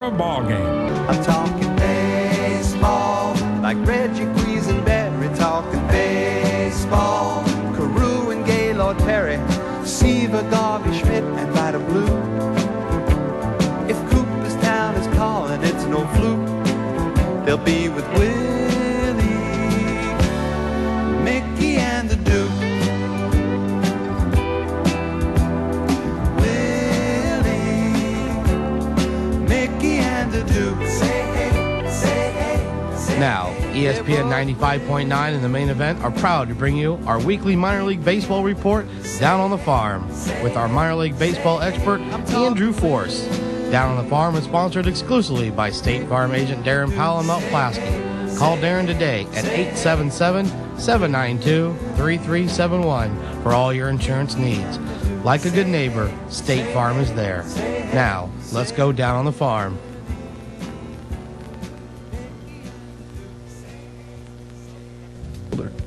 A ball game. I'm talking baseball, like Reggie Quisenberry, talking baseball. Carew and Gaylord Perry, Seaver, Garvey, Schmidt, and Vida Blue. If Cooperstown is calling, it's no fluke. They'll be with Willie, Mickey, and the Duke. Now, ESPN 95.9 and the main event are proud to bring you our weekly minor league baseball report, Down on the Farm, with our minor league baseball expert, Andrew Force. Down on the Farm is sponsored exclusively by State Farm agent Darren Powell in Mount Pulaski. Call Darren today at 877-792-3371 for all your insurance needs. Like a good neighbor, State Farm is there. Now, let's go down on the farm.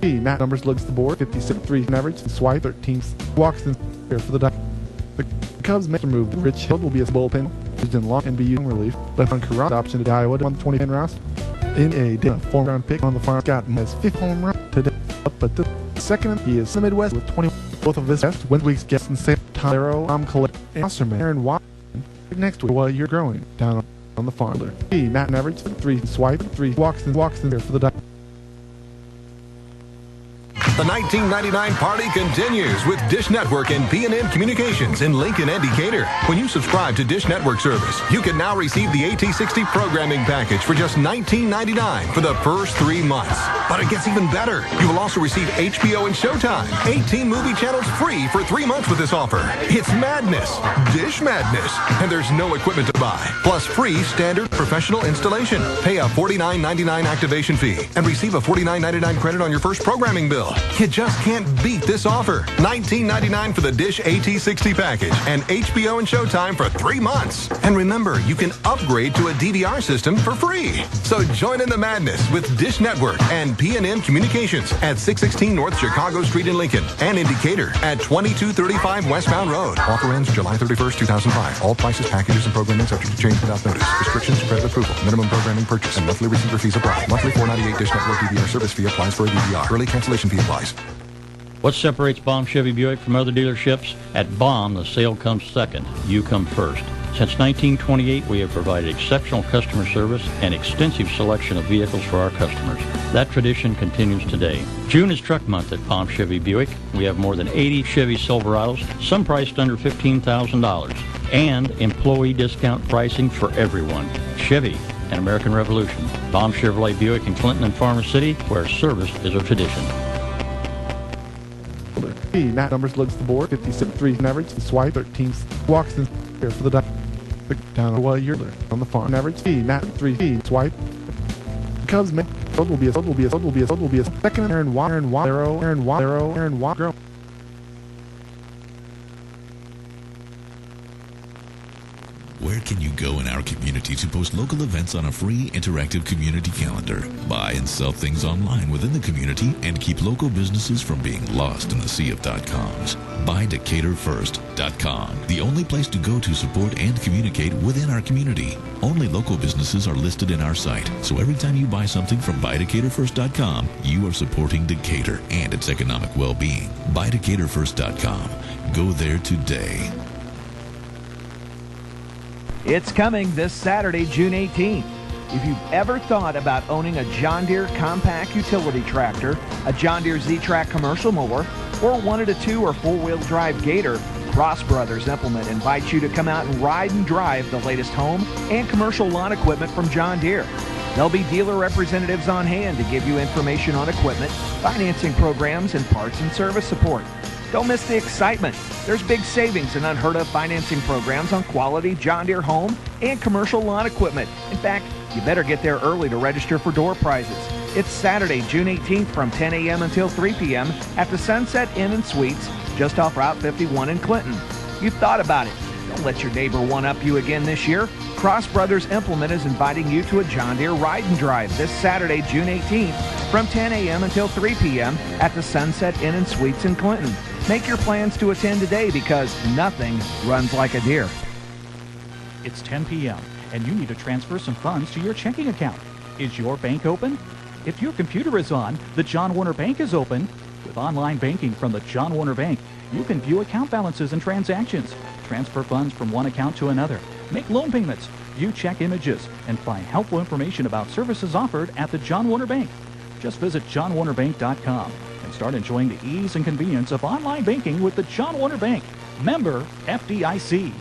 Nat numbers looks the board 56-3 in average, Swipe 13th walks in here for the Cubs make a move. Rich Hill will be a bullpen used in long and be using relief. Left on Carrot option to Iowa on the 20-man roster. In a 4th-round pick on the farm, Scott has 5th home run today. Up at the second, he is in the Midwest with 20. Both of his best win weeks guests in St. Tyro, Collette, and Osterman, Aaron Watson. Next week while you're growing down on the farm. Nat an average 3 Swipe 3 walks in there for the The 1999 party continues with Dish Network and P&M Communications in Lincoln and Decatur. When you subscribe to Dish Network service, you can now receive the AT60 programming package for just $19.99 for the first 3 months. But it gets even better. You will also receive HBO and Showtime, 18 movie channels free for 3 months with this offer. It's madness. Dish madness. And there's no equipment to buy. Plus free standard professional installation. Pay a $49.99 activation fee and receive a $49.99 credit on your first programming bill. You just can't beat this offer. $19.99 for the Dish AT60 package and HBO and Showtime for 3 months. And remember, you can upgrade to a DVR system for free. So join in the madness with Dish Network and P&M Communications at 616 North Chicago Street in Lincoln and in Decatur at 2235 Westbound Road. Offer ends July 31st, 2005. All prices, packages, and programming subject to change without notice. Restrictions, credit approval, minimum programming purchase, and monthly receiver fees apply. Monthly $4.98 Dish Network DVR service fee applies for a DVR. Early cancellation fee applies. What separates Baum Chevy Buick from other dealerships? At Baum, the sale comes second. You come first. Since 1928, we have provided exceptional customer service and extensive selection of vehicles for our customers. That tradition continues today. June is Truck Month at Baum Chevy Buick. We have more than 80 Chevy Silverados, some priced under $15,000, and employee discount pricing for everyone. Chevy, an American Revolution. Baum Chevrolet Buick in Clinton and Farmer City, where service is a tradition. Nat numbers looks the board 56-3 in average, Swipe 13th walks in here for the down while you're on the farm. Average Nat 3 Swipe. Cubs make will be a second Aaron Watt. Where can you go in our community to post local events on a free, interactive community calendar? Buy and sell things online within the community and keep local businesses from being lost in the sea of .coms. Buy DecaturFirst.com, the only place to go to support and communicate within our community. Only local businesses are listed in our site, so every time you buy something from BuyDecaturFirst.com, you are supporting Decatur and its economic well-being. Buy DecaturFirst.com. Go there today. It's coming this Saturday, June 18th. If you've ever thought about owning a John Deere compact utility tractor, a John Deere Z-Track commercial mower, or wanted a 2- or 4-wheel drive Gator, Cross Brothers Implement invites you to come out and ride and drive the latest home and commercial lawn equipment from John Deere. There'll be dealer representatives on hand to give you information on equipment, financing programs, and parts and service support. Don't miss the excitement. There's big savings and unheard of financing programs on quality John Deere home and commercial lawn equipment. In fact, you better get there early to register for door prizes. It's Saturday, June 18th from 10 a.m. until 3 p.m. at the Sunset Inn and Suites just off Route 51 in Clinton. You've thought about it. Don't let your neighbor one-up you again this year. Cross Brothers Implement is inviting you to a John Deere Ride and Drive this Saturday, June 18th from 10 a.m. until 3 p.m. at the Sunset Inn and Suites in Clinton. Make your plans to attend today because nothing runs like a Deere. It's 10 p.m. and you need to transfer some funds to your checking account. Is your bank open? If your computer is on, the John Warner Bank is open. With online banking from the John Warner Bank, you can view account balances and transactions, transfer funds from one account to another, make loan payments, view check images, and find helpful information about services offered at the John Warner Bank. Just visit johnwarnerbank.com and start enjoying the ease and convenience of online banking with the John Warner Bank. Member FDIC.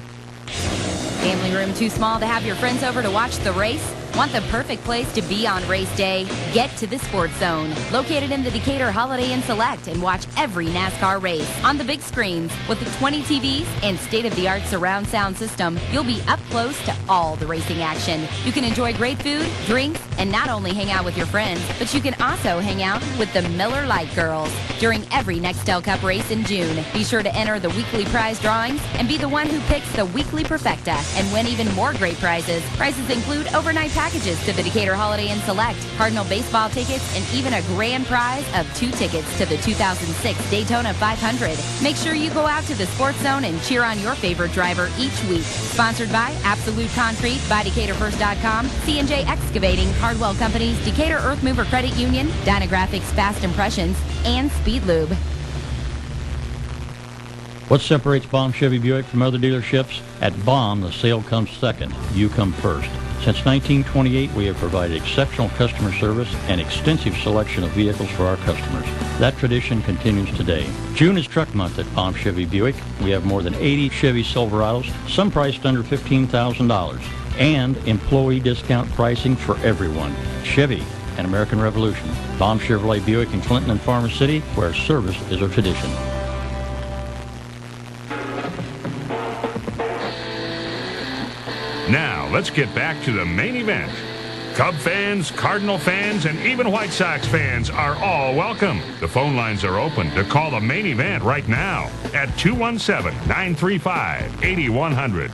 Family room too small to have your friends over to watch the race? Want the perfect place to be on race day? Get to the Sports Zone, located in the Decatur Holiday Inn Select, and watch every NASCAR race on the big screens. With the 20 TVs and state-of-the-art surround sound system, you'll be up close to all the racing action. You can enjoy great food, drinks, and not only hang out with your friends, but you can also hang out with the Miller Lite Girls during every Nextel Cup race in June. Be sure to enter the weekly prize drawings and be the one who picks the weekly perfecta and win even more great prizes. Prizes include overnight packages to the Decatur Holiday Inn Select, Cardinal baseball tickets, and even a grand prize of 2 tickets to the 2006 Daytona 500. Make sure you go out to the Sports Zone and cheer on your favorite driver each week. Sponsored by Absolute Concrete, by DecaturFirst.com, C&J Excavating, Hardwell Companies, Decatur Earth Mover Credit Union, Dynographics Fast Impressions, and Speed Lube. What separates Baum Chevy Buick from other dealerships? At Baum, the sale comes second. You come first. Since 1928, we have provided exceptional customer service and extensive selection of vehicles for our customers. That tradition continues today. June is Truck Month at Baum Chevy Buick. We have more than 80 Chevy Silverados, some priced under $15,000, and employee discount pricing for everyone. Chevy and American Revolution. Baum Chevrolet Buick in Clinton and Farmer City, where service is a tradition. Now, let's get back to the main event. Cub fans, Cardinal fans, and even White Sox fans are all welcome. The phone lines are open to call the main event right now at 217-935-8100.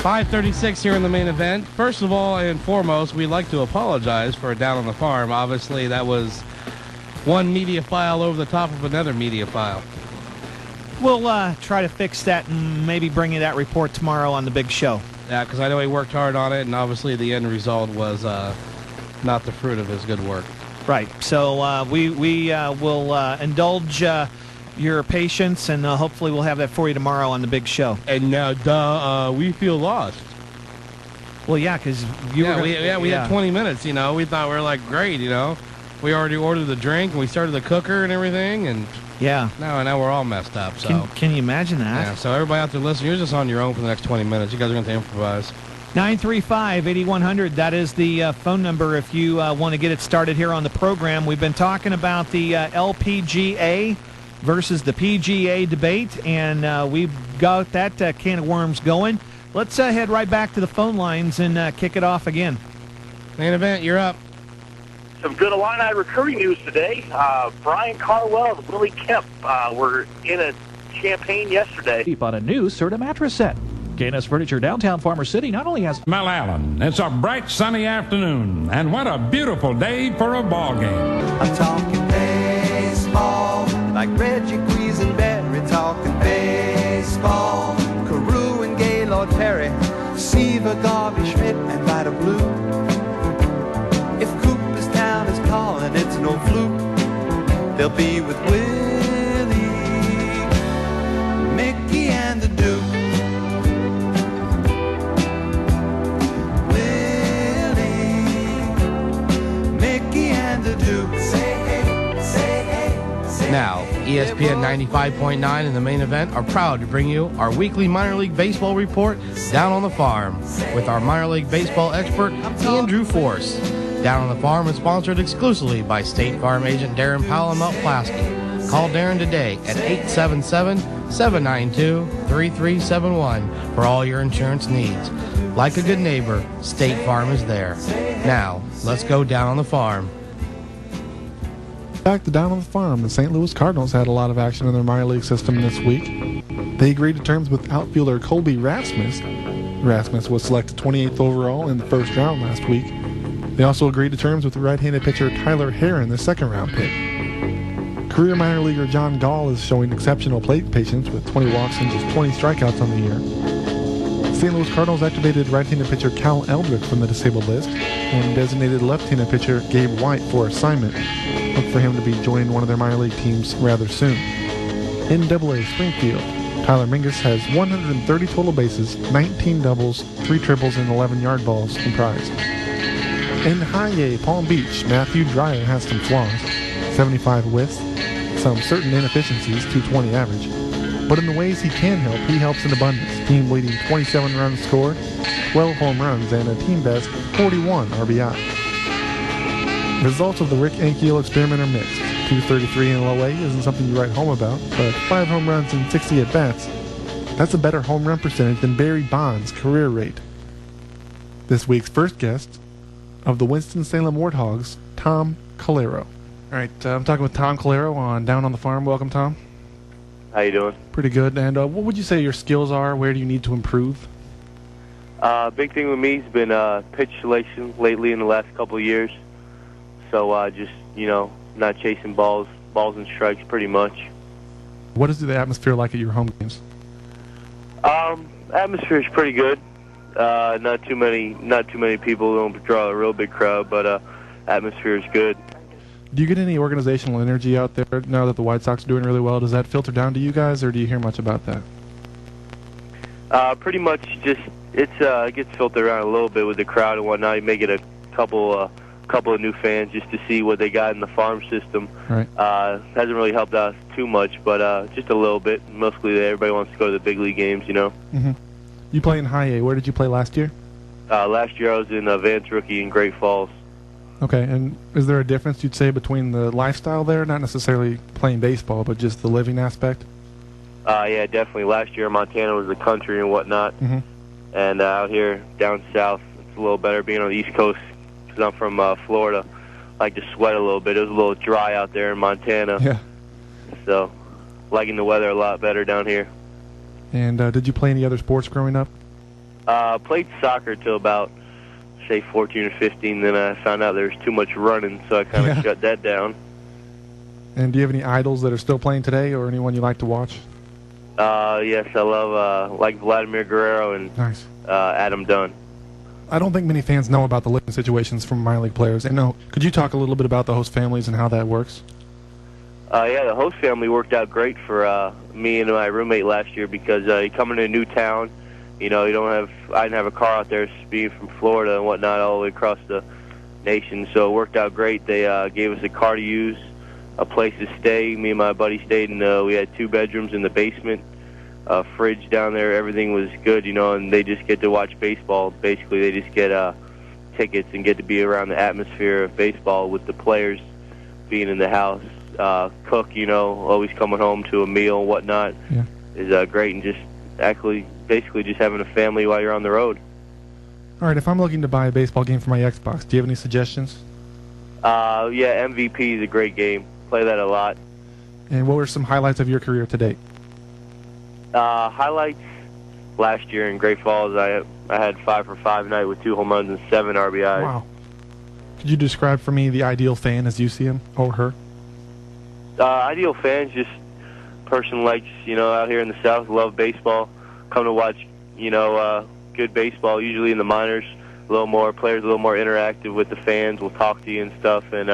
5:36 here in the main event. First of all and foremost, we'd like to apologize for Down on the Farm. Obviously, that was one media file over the top of another media file. We'll try to fix that and maybe bring you that report tomorrow on the big show. Yeah, because I know he worked hard on it, and obviously the end result was not the fruit of his good work. Right. So we will indulge your patience, and hopefully we'll have that for you tomorrow on the big show. And now, we feel lost. Well, yeah, because we had 20 minutes. You know, we thought we were like great. You know, we already ordered the drink, and we started the cooker and everything, and. Yeah. Now we're all messed up. So can you imagine that? Yeah. So everybody out there listening, you're just on your own for the next 20 minutes. You guys are going to improvise. 935-8100. That is the phone number if you want to get it started here on the program. We've been talking about the LPGA versus the PGA debate, and we've got that can of worms going. Let's head right back to the phone lines and kick it off again. Main event, you're up. Some good Illini recruiting news today. Brian Carwell and Willie Kemp were in a Champaign yesterday. Deep on a new Serta mattress set. Gaines Furniture, downtown Farmer City, not only has Mel Allen. It's a bright, sunny afternoon, and what a beautiful day for a ball game. I'm talking baseball, like Reggie Quisenberry, talking baseball. Carew and Gaylord Perry, Seaver, Garvey, Schmidt, and Vida Blue. If Cooperstown is calling, it's no fluke. They'll be with Willie, Mickey, and the Duke. Now, ESPN 95.9 and the main event are proud to bring you our weekly minor league baseball report, Down on the Farm, with our minor league baseball expert, Andrew Force. Down on the Farm is sponsored exclusively by State Farm agent Darren Powell and Melt Plasky. Call Darren today at 877-792-3371 for all your insurance needs. Like a good neighbor, State Farm is there. Now, let's go down on the farm. Back to Down on the Farm, the St. Louis Cardinals had a lot of action in their minor league system this week. They agreed to terms with outfielder Colby Rasmus. Rasmus was selected 28th overall in the first round last week. They also agreed to terms with right-handed pitcher Tyler Herron, the second-round pick. Career minor leaguer John Gall is showing exceptional plate patience with 20 walks and just 20 strikeouts on the year. St. Louis Cardinals activated right-handed pitcher Cal Eldrick from the disabled list and designated left-handed pitcher Gabe White for assignment. Look for him to be joining one of their minor league teams rather soon. In AA Springfield, Tyler Mingus has 130 total bases, 19 doubles, 3 triples, and 11 yard balls comprised. In High A Palm Beach, Matthew Dreyer has some flaws, 75 whiffs, some certain inefficiencies, 220 average. But in the ways he can help, he helps in abundance. Team leading 27 runs scored, 12 home runs, and a team best 41 RBI. Results of the Rick Ankiel experiment are mixed. 233 in low A isn't something you write home about, but 5 home runs and 60 at-bats, that's a better home run percentage than Barry Bonds' career rate. This week's first guest of the Winston-Salem Warthogs, Tom Calero. All right, I'm talking with Tom Calero on Down on the Farm. Welcome, Tom. How you doing? Pretty good. And what would you say your skills are? Where do you need to improve? Big thing with me has been pitch selection lately in the last couple of years. So just, not chasing balls and strikes pretty much. What is the atmosphere like at your home games? Atmosphere is pretty good. Not too many people. Don't draw a real big crowd, but atmosphere is good. Do you get any organizational energy out there now that the White Sox are doing really well? Does that filter down to you guys, or do you hear much about that? Pretty much just it gets filtered around a little bit with the crowd and whatnot. You may get a couple of new fans just to see what they got in the farm system. Right. Hasn't really helped us too much, but just a little bit. Mostly everybody wants to go to the big league games, Mm-hmm. You play in High A. Where did you play last year? Last year I was in Vance Rookie in Great Falls. Okay, and is there a difference, you'd say, between the lifestyle there, not necessarily playing baseball, but just the living aspect? Yeah, definitely. Last year Montana was the country and whatnot, and out here down south it's a little better being on the East Coast because I'm from Florida. I like to sweat a little bit. It was a little dry out there in Montana. Yeah. So, liking the weather a lot better down here. And did you play any other sports growing up? Played soccer till about, say, 14 or 15. Then I found out there was too much running, so I kind of shut that down. And do you have any idols that are still playing today, or anyone you like to watch? Yes, I love like Vladimir Guerrero and Adam Dunn. I don't think many fans know about the living situations from minor league players. And could you talk a little bit about the host families and how that works? Yeah, the host family worked out great for me and my roommate last year because you come into a new town, I didn't have a car out there being from Florida and whatnot all the way across the nation, so it worked out great. They gave us a car to use, a place to stay. Me and my buddy stayed in, we had 2 bedrooms in the basement, a fridge down there. Everything was good, and they just get to watch baseball. Basically, they just get tickets and get to be around the atmosphere of baseball with the players being in the house. Cook, always coming home to a meal and whatnot is great, and just basically just having a family while you're on the road. All right, if I'm looking to buy a baseball game for my Xbox, do you have any suggestions? Yeah, MVP is a great game. Play that a lot. And what were some highlights of your career to date? Highlights last year in Great Falls, I had 5 for 5 night with 2 home runs and 7 RBIs. Wow. Could you describe for me the ideal fan as you see him or her? Ideal fans, just person likes, out here in the South, love baseball, come to watch, good baseball, usually in the minors, players a little more interactive with the fans, will talk to you and stuff, and,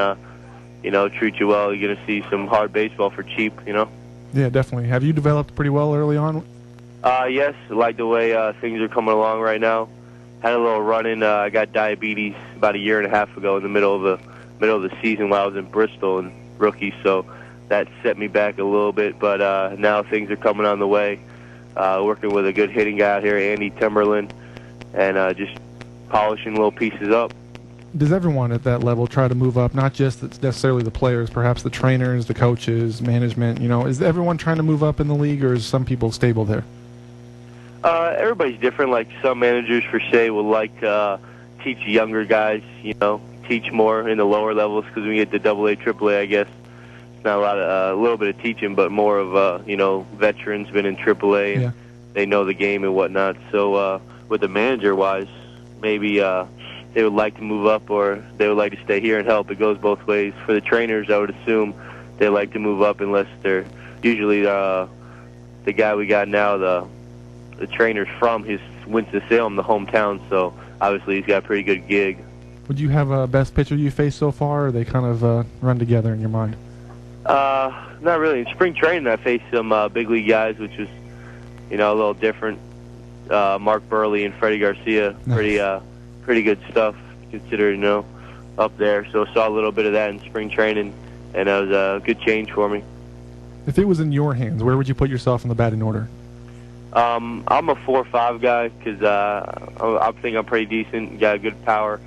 treat you well. You're going to see some hard baseball for cheap, Yeah, definitely. Have you developed pretty well early on? Yes, I like the way things are coming along right now. Had a little run-in. I got diabetes about a year and a half ago in the middle of the season while I was in Bristol and rookie, so that set me back a little bit, but now things are coming on the way. Working with a good hitting guy out here, Andy Timberland, and just polishing little pieces up. Does everyone at that level try to move up, not just necessarily the players, perhaps the trainers, the coaches, management, is everyone trying to move up in the league, or is some people stable there? Everybody's different. Like some managers, for say, would like to teach younger guys, teach more in the lower levels, because when you get to AA, AAA, I guess, not a little bit of teaching, but more of veterans been in AAA and they know the game and whatnot. So with the manager wise, maybe they would like to move up or they would like to stay here and help. It goes both ways. For the trainers, I would assume they like to move up unless they're usually the guy we got now, the trainer's from his Winston-Salem, the hometown, so obviously he's got a pretty good gig. Would you have a best pitcher you faced so far, or they kind of run together in your mind? Not really. In spring training, I faced some big league guys, which was, a little different. Mark Burley and Freddie Garcia, Nice. pretty good stuff considered, up there. So saw a little bit of that in spring training, and it was a good change for me. If it was in your hands, where would you put yourself in the batting order? I'm a 4-5 guy because I think I'm pretty decent, got good power,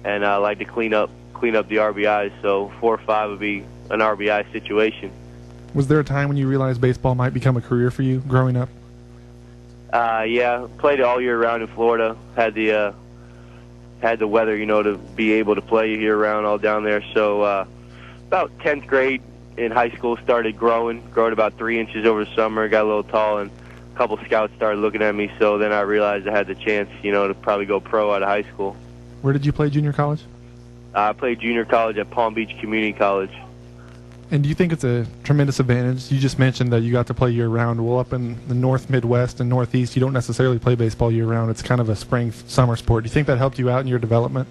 and I like to clean up the RBIs. So 4-5 would be an RBI situation. Was there a time when you realized baseball might become a career for you growing up? Yeah, played all year round in Florida. Had the weather, to be able to play year round all down there. So about 10th grade in high school started growing about 3 inches over the summer. Got a little tall, and a couple scouts started looking at me. So then I realized I had the chance, to probably go pro out of high school. Where did you play junior college? I played junior college at Palm Beach Community College. And do you think it's a tremendous advantage? You just mentioned that you got to play year-round. Well, up in the North, Midwest, and Northeast, you don't necessarily play baseball year-round. It's kind of a spring-summer sport. Do you think that helped you out in your development?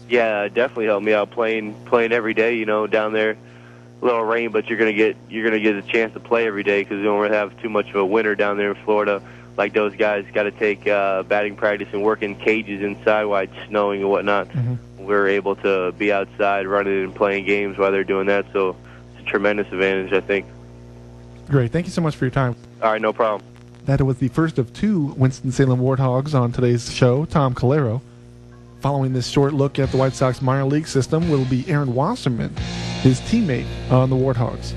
Yeah, it definitely helped me out playing every day. Down there, a little rain, but you're gonna get a chance to play every day because we don't really have too much of a winter down there in Florida. Like those guys got to take batting practice and work in cages inside while it's snowing and whatnot. Mm-hmm. We're able to be outside running and playing games while they're doing that. So tremendous advantage, I think. Great. Thank you so much for your time. All right, no problem. That was the first of two Winston-Salem Warthogs on today's show, Tom Calero. Following this short look at the White Sox minor league system will be Aaron Wasserman, his teammate on the Warthogs.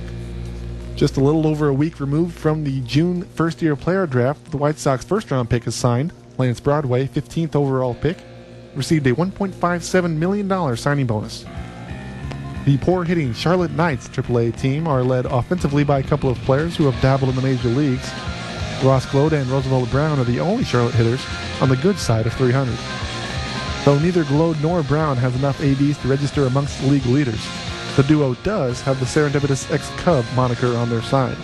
Just a little over a week removed from the June first-year player draft, the White Sox first-round pick is signed. Lance Broadway, 15th overall pick, received a $1.57 million signing bonus. The poor-hitting Charlotte Knights AAA team are led offensively by a couple of players who have dabbled in the major leagues. Ross Gloda and Roosevelt Brown are the only Charlotte hitters on the good side of 300. Though neither Glode nor Brown has enough ABs to register amongst the league leaders, the duo does have the serendipitous ex-Cub moniker on their side.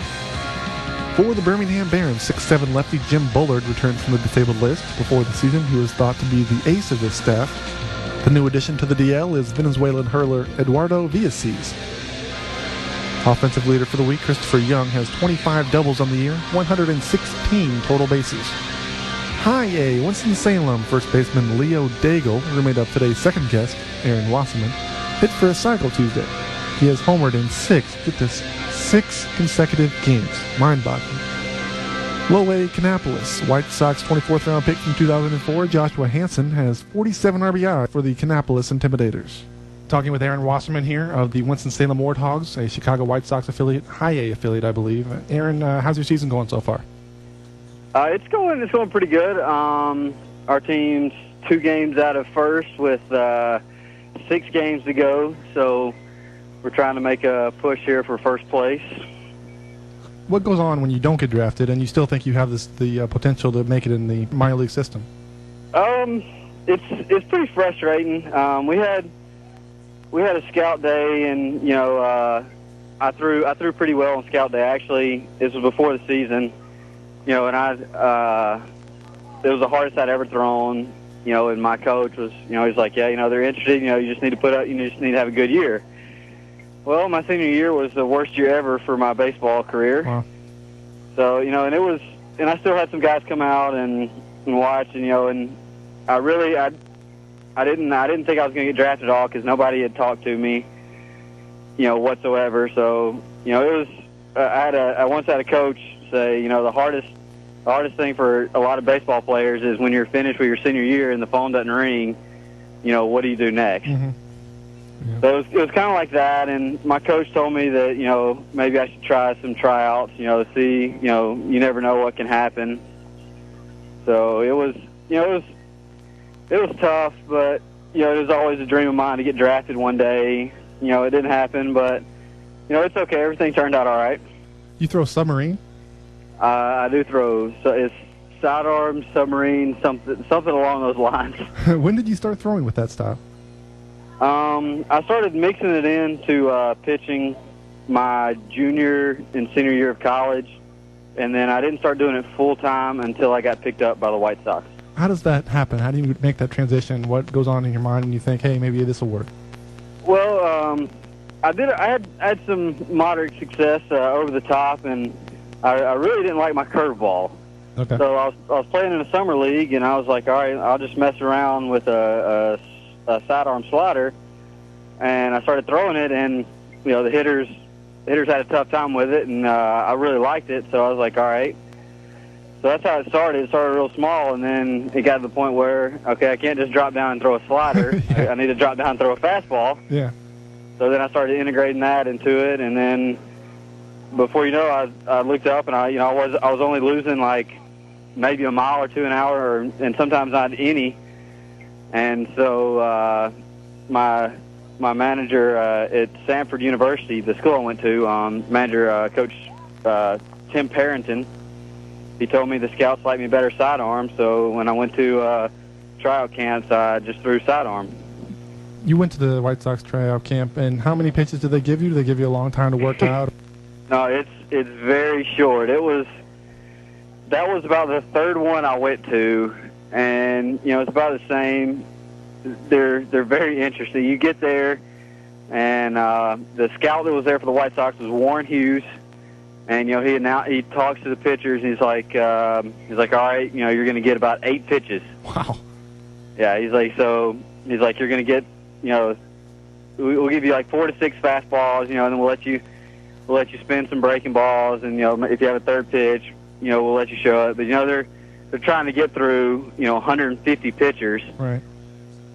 For the Birmingham Barons, 6'7" lefty Jim Bullard returned from the disabled list. Before the season, he was thought to be the ace of his staff. The new addition to the DL is Venezuelan hurler Eduardo Villasez. Offensive leader for the week, Christopher Young, has 25 doubles on the year, 116 total bases. High A, Winston-Salem first baseman Leo Daigle, roommate of today's second guest, Aaron Wasserman, hit for a cycle Tuesday. He has homered in six consecutive games. Mind-boggling. Low A, Kannapolis. White Sox 24th round pick from 2004, Joshua Hansen, has 47 RBI for the Kannapolis Intimidators. Talking with Aaron Wasserman here of the Winston-Salem Warthogs, a Chicago White Sox affiliate, High A affiliate, I believe. Aaron, how's your season going so far? It's going pretty good. Our team's 2 games out of first with 6 games to go, so we're trying to make a push here for first place. What goes on when you don't get drafted and you still think you have the potential to make it in the minor league system? It's pretty frustrating. We had a scout day, and I threw pretty well on scout day. Actually, this was before the season, and it was the hardest I'd ever thrown. And my coach was, he's like, yeah, they're interested. You just need to put up. You just need to have a good year. Well, my senior year was the worst year ever for my baseball career. Wow. So, and I still had some guys come out and watch, and I didn't think I was going to get drafted at all because nobody had talked to me, whatsoever. So, it was, I once had a coach say, the hardest thing for a lot of baseball players is when you're finished with your senior year and the phone doesn't ring, what do you do next? Mm-hmm. Yeah. So it was kind of like that, and my coach told me that, maybe I should try some tryouts, to see, you never know what can happen. So it was tough, but, it was always a dream of mine to get drafted one day. It didn't happen, but, it's okay. Everything turned out all right. You throw submarine? I do throw. So it's sidearm, submarine, something along those lines. When did you start throwing with that style? I started mixing it into pitching my junior and senior year of college, and then I didn't start doing it full-time until I got picked up by the White Sox. How does that happen? How do you make that transition? What goes on in your mind when you think, hey, maybe this will work? Well, I had some moderate success over the top, and I really didn't like my curveball. Okay. So I was playing in a summer league, and I was like, all right, I'll just mess around with a sidearm slider, and I started throwing it, and the hitters had a tough time with it, and I really liked it, so I was like, all right. So that's how it started. It started real small, and then it got to the point where, okay, I can't just drop down and throw a slider. Yeah. I need to drop down and throw a fastball. Yeah. So then I started integrating that into it, and then before you know, I looked up, and I was only losing like maybe a mile or two an hour, and sometimes not any. And so my manager at Samford University, the school I went to, Coach Tim Parrington, he told me the scouts liked me better sidearm, so when I went to tryout camps, I just threw sidearm. You went to the White Sox tryout camp, and how many pitches did they give you? Did they give you a long time to work out? No, it's very short. That was about the third one I went to, and it's about the same. They're very interesting. You get there, and the scout that was there for the White Sox was Warren Hughes. And he talks to the pitchers, and he's like, all right, you're going to get about 8 pitches. Wow. Yeah, he's like, you're going to get, we'll give you like 4 to 6 fastballs, and then we'll let you spin some breaking balls, and if you have a third pitch, we'll let you show it. But they're trying to get through 150 pitchers. Right.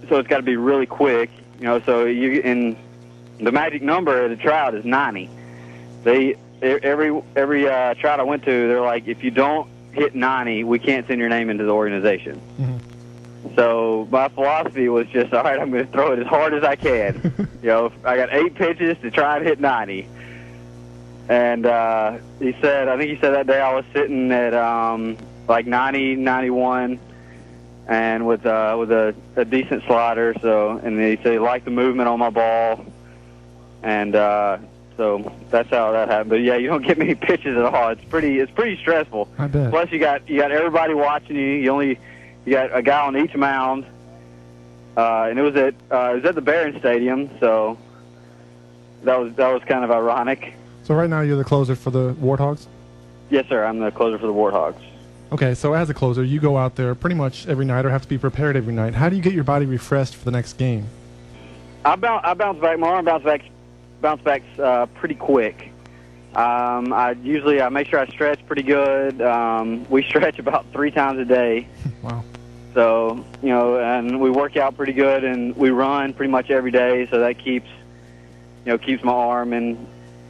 So it's got to be really quick. So and the magic number at a tryout is 90. Every tryout I went to, they're like, if you don't hit 90, we can't send your name into the organization. Mm-hmm. So my philosophy was just, all right, I'm going to throw it as hard as I can. I got 8 pitches to try and hit 90. And I think he said that day I was sitting at like 90, 91, and with a decent slider. So, and he said he liked the movement on my ball, and so that's how that happened. But yeah, you don't get many pitches at all. It's pretty stressful. I bet. Plus you got everybody watching you. You got a guy on each mound, and it was at the Barron Stadium. So that was kind of ironic. So right now you're the closer for the Warthogs? Yes, sir. I'm the closer for the Warthogs. Okay, so as a closer, you go out there pretty much every night or have to be prepared every night. How do you get your body refreshed for the next game? I bounce back. My arm bounce back pretty quick. I make sure I stretch pretty good. We stretch about 3 times a day. Wow. So, and we work out pretty good, and we run pretty much every day, so that keeps my arm and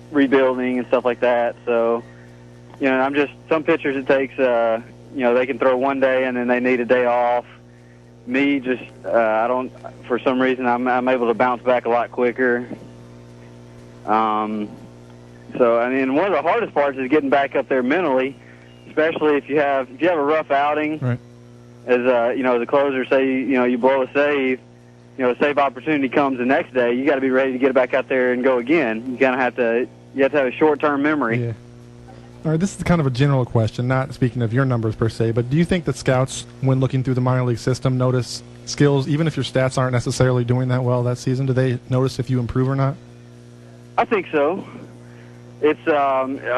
rebuilding and stuff like that. So, some pitchers it takes, they can throw one day and then they need a day off. Me, for some reason, I'm able to bounce back a lot quicker. So, one of the hardest parts is getting back up there mentally, especially if you have a rough outing. Right. As the closer, say you blow a save, a save opportunity comes the next day. You got to be ready to get back out there and go again. You have to have a short-term memory. Yeah. All right, this is kind of a general question, not speaking of your numbers per se, but do you think that scouts, when looking through the minor league system, notice skills, even if your stats aren't necessarily doing that well that season? Do they notice if you improve or not? I think so. I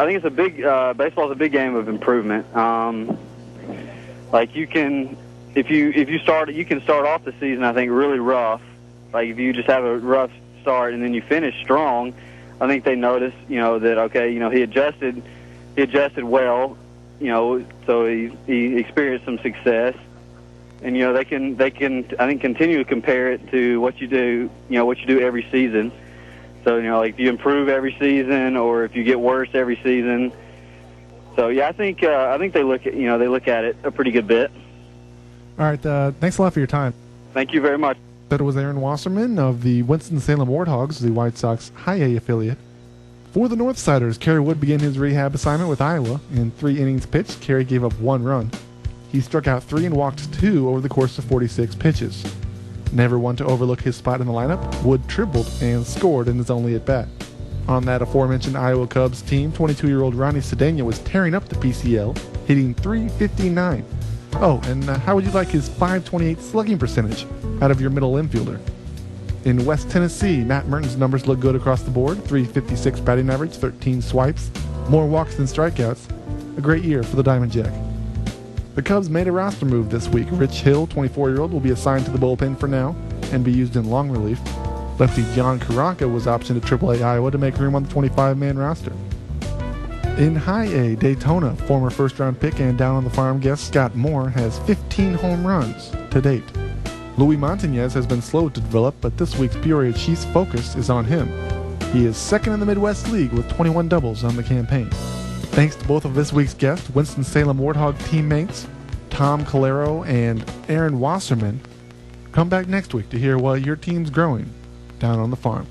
think it's a big baseball is a big game of improvement. Like you can start off the season, I think, really rough. Like if you just have a rough start and then you finish strong, I think they notice, that okay, he adjusted well, so he experienced some success, and they can I think continue to compare it to what you do every season. So like if you improve every season or if you get worse every season. So yeah, I think they look at it a pretty good bit. All right, thanks a lot for your time. Thank you very much. That was Aaron Wasserman of the Winston-Salem Warthogs, the White Sox High A affiliate. For the Northsiders, Kerry Wood began his rehab assignment with Iowa. In 3 innings pitched, Kerry gave up 1 run. He struck out 3 and walked 2 over the course of 46 pitches. Never one to overlook his spot in the lineup, Wood tripled and scored in his only at-bat. On that aforementioned Iowa Cubs team, 22-year-old Ronnie Cedeno was tearing up the PCL, hitting .359. Oh, and how would you like his .528 slugging percentage out of your middle infielder? In West Tennessee, Matt Merton's numbers look good across the board. .356 batting average, 13 swipes, more walks than strikeouts. A great year for the Diamond Jack. The Cubs made a roster move this week. Rich Hill, 24-year-old, will be assigned to the bullpen for now and be used in long relief. Lefty John Carranca was optioned to AAA Iowa to make room on the 25-man roster. In High A, Daytona, former first-round pick and down on the farm guest Scott Moore has 15 home runs to date. Louis Montañez has been slow to develop, but this week's Peoria Chiefs' focus is on him. He is second in the Midwest League with 21 doubles on the campaign. Thanks to both of this week's guests, Winston-Salem Warthog teammates Tom Calero and Aaron Wasserman. Come back next week to hear why your team's growing down on the farm.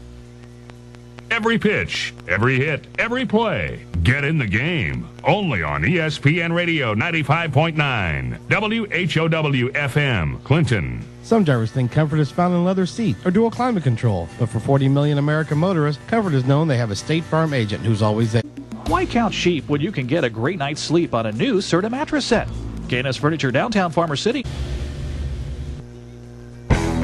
Every pitch, every hit, every play. Get in the game. Only on ESPN Radio 95.9. WHOW FM, Clinton. Some drivers think comfort is found in leather seats or dual climate control. But for 40 million American motorists, comfort is known they have a State Farm agent who's always there. Why count sheep when you can get a great night's sleep on a new Serta mattress set? K&S Furniture, downtown Farmer City.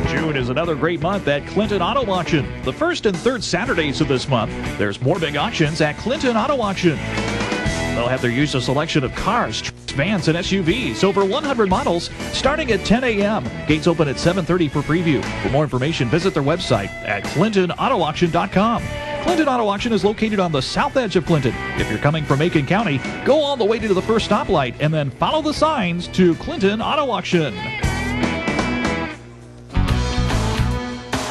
June is another great month at Clinton Auto Auction. The first and third Saturdays of this month, there's more big auctions at Clinton Auto Auction. They'll have their usual selection of cars, trucks, vans, and SUVs. Over 100 models starting at 10 a.m. Gates open at 7:30 for preview. For more information, visit their website at clintonautoauction.com. Clinton Auto Auction is located on the south edge of Clinton. If you're coming from Macon County, go all the way to the first stoplight and then follow the signs to Clinton Auto Auction.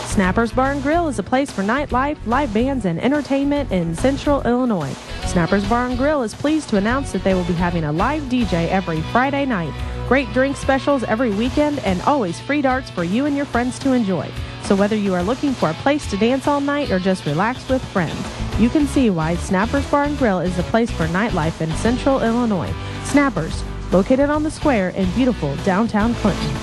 Snapper's Bar and Grill is a place for nightlife, live bands, and entertainment in Central Illinois. Snapper's Bar and Grill is pleased to announce that they will be having a live DJ every Friday night. Great drink specials every weekend, and always free darts for you and your friends to enjoy. So whether you are looking for a place to dance all night or just relax with friends, you can see why Snapper's Bar and Grill is the place for nightlife in Central Illinois. Snappers, located on the square in beautiful downtown Clinton.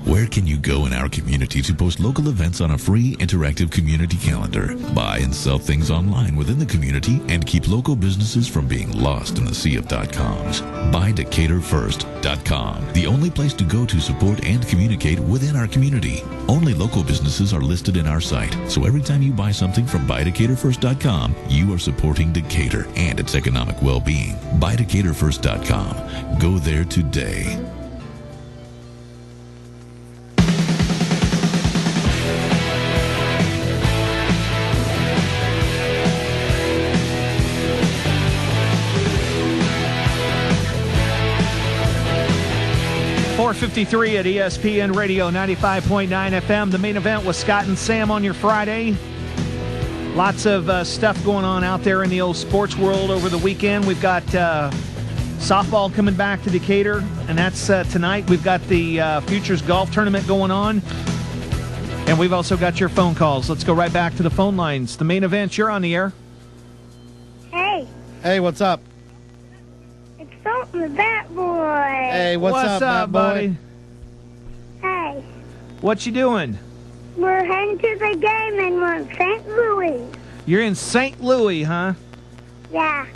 Where can you go in our community to post local events on a free, interactive community calendar? Buy and sell things online within the community and keep local businesses from being lost in the sea of .coms. Buy DecaturFirst.com, the only place to go to support and communicate within our community. Only local businesses are listed in our site, so every time you buy something from BuyDecaturFirst.com, you are supporting Decatur and its economic well-being. Buy DecaturFirst.com. Go there today. .53 at ESPN Radio 95.9 FM. The main event was Scott and Sam on your Friday. Lots of stuff going on out there in the old sports world over the weekend. We've got softball coming back to Decatur, and that's tonight. We've got the Futures Golf Tournament going on, and we've also got your phone calls. Let's go right back to the phone lines. The main event, you're on the air. Hey. Hey, what's up? It's Dalton the Bat Boy. Hey, what's up, Bat buddy? Boy? Hey. What you doing? We're heading to the game and we're in St. Louis. You're in St. Louis, huh? Yeah.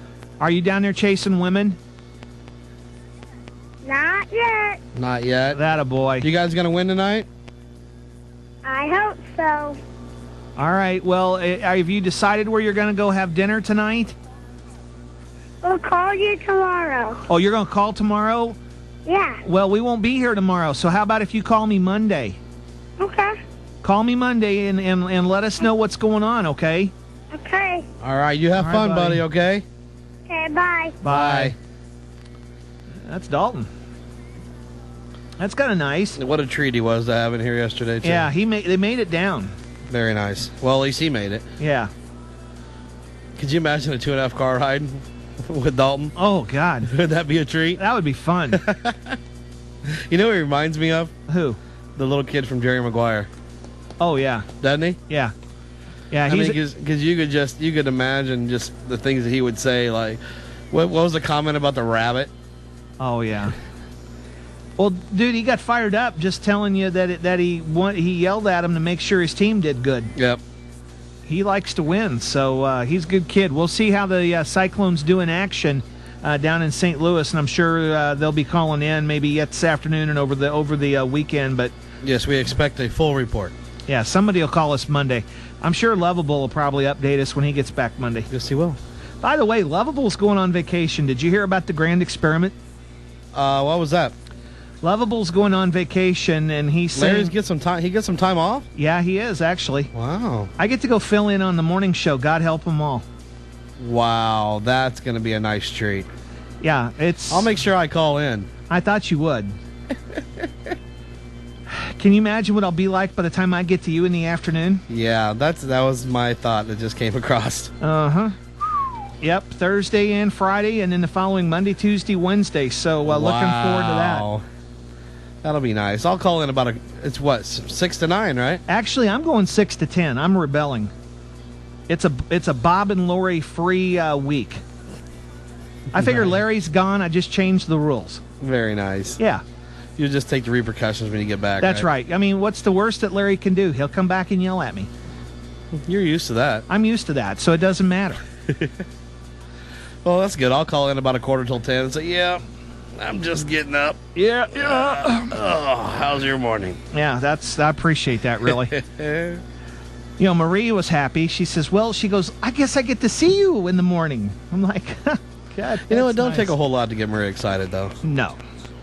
Are you down there chasing women? Not yet. Not yet. That a boy. You guys gonna win tonight? I hope so. All right. Well, have you decided where you're going to go have dinner tonight? We'll call you tomorrow. Oh, you're going to call tomorrow? Yeah. Well, we won't be here tomorrow, so how about if you call me Monday? Okay. Call me Monday and let us know what's going on, okay? Okay. All right, you have fun, buddy, okay? Okay, bye. Bye. That's Dalton. That's kind of nice. What a treat he was to have in here yesterday, too. Yeah, they made it down. Very nice. Well, at least he made it. Yeah. Could you imagine a 2.5 car ride with Dalton? Oh, God. Would that be a treat? That would be fun. You know who he reminds me of? Who? The little kid from Jerry Maguire. Oh, yeah. Doesn't he? Yeah. Yeah, I mean, because you could imagine just the things that he would say, like, what was the comment about the rabbit? Oh, yeah. Well, dude, he got fired up just telling you that he yelled at him to make sure his team did good. Yep. He likes to win, so he's a good kid. We'll see how the Cyclones do in action down in St. Louis, and I'm sure they'll be calling in maybe yet this afternoon and over the weekend. But yes, we expect a full report. Yeah, somebody will call us Monday. I'm sure Lovable will probably update us when he gets back Monday. Yes, he will. By the way, Lovable's going on vacation. Did you hear about the grand experiment? What was that? Lovable's going on vacation, and he's saying... Larry's get some time. He gets some time off? Yeah, he is, actually. Wow. I get to go fill in on the morning show. God help them all. Wow, that's going to be a nice treat. Yeah, it's... I'll make sure I call in. I thought you would. Can you imagine what I'll be like by the time I get to you in the afternoon? Yeah, that was my thought that just came across. Uh-huh. Yep, Thursday and Friday, and then the following Monday, Tuesday, Wednesday. So looking forward to that. That'll be nice. I'll call in about it's what, 6 to 9, right? Actually, I'm going 6 to 10. I'm rebelling. It's a Bob and Lori free week. I figure Larry's gone. I just changed the rules. Very nice. Yeah. You just take the repercussions when you get back. That's right. I mean, what's the worst that Larry can do? He'll come back and yell at me. You're used to that. I'm used to that, so it doesn't matter. Well, that's good. I'll call in about 9:45 and say, yeah, I'm just getting up. Yeah. How's your morning? Yeah, I appreciate that, really. You know, Marie was happy. She says, well, she goes, I guess I get to see you in the morning. I'm like, God, you know, it don't nice. take a whole lot to get Marie excited, though. No.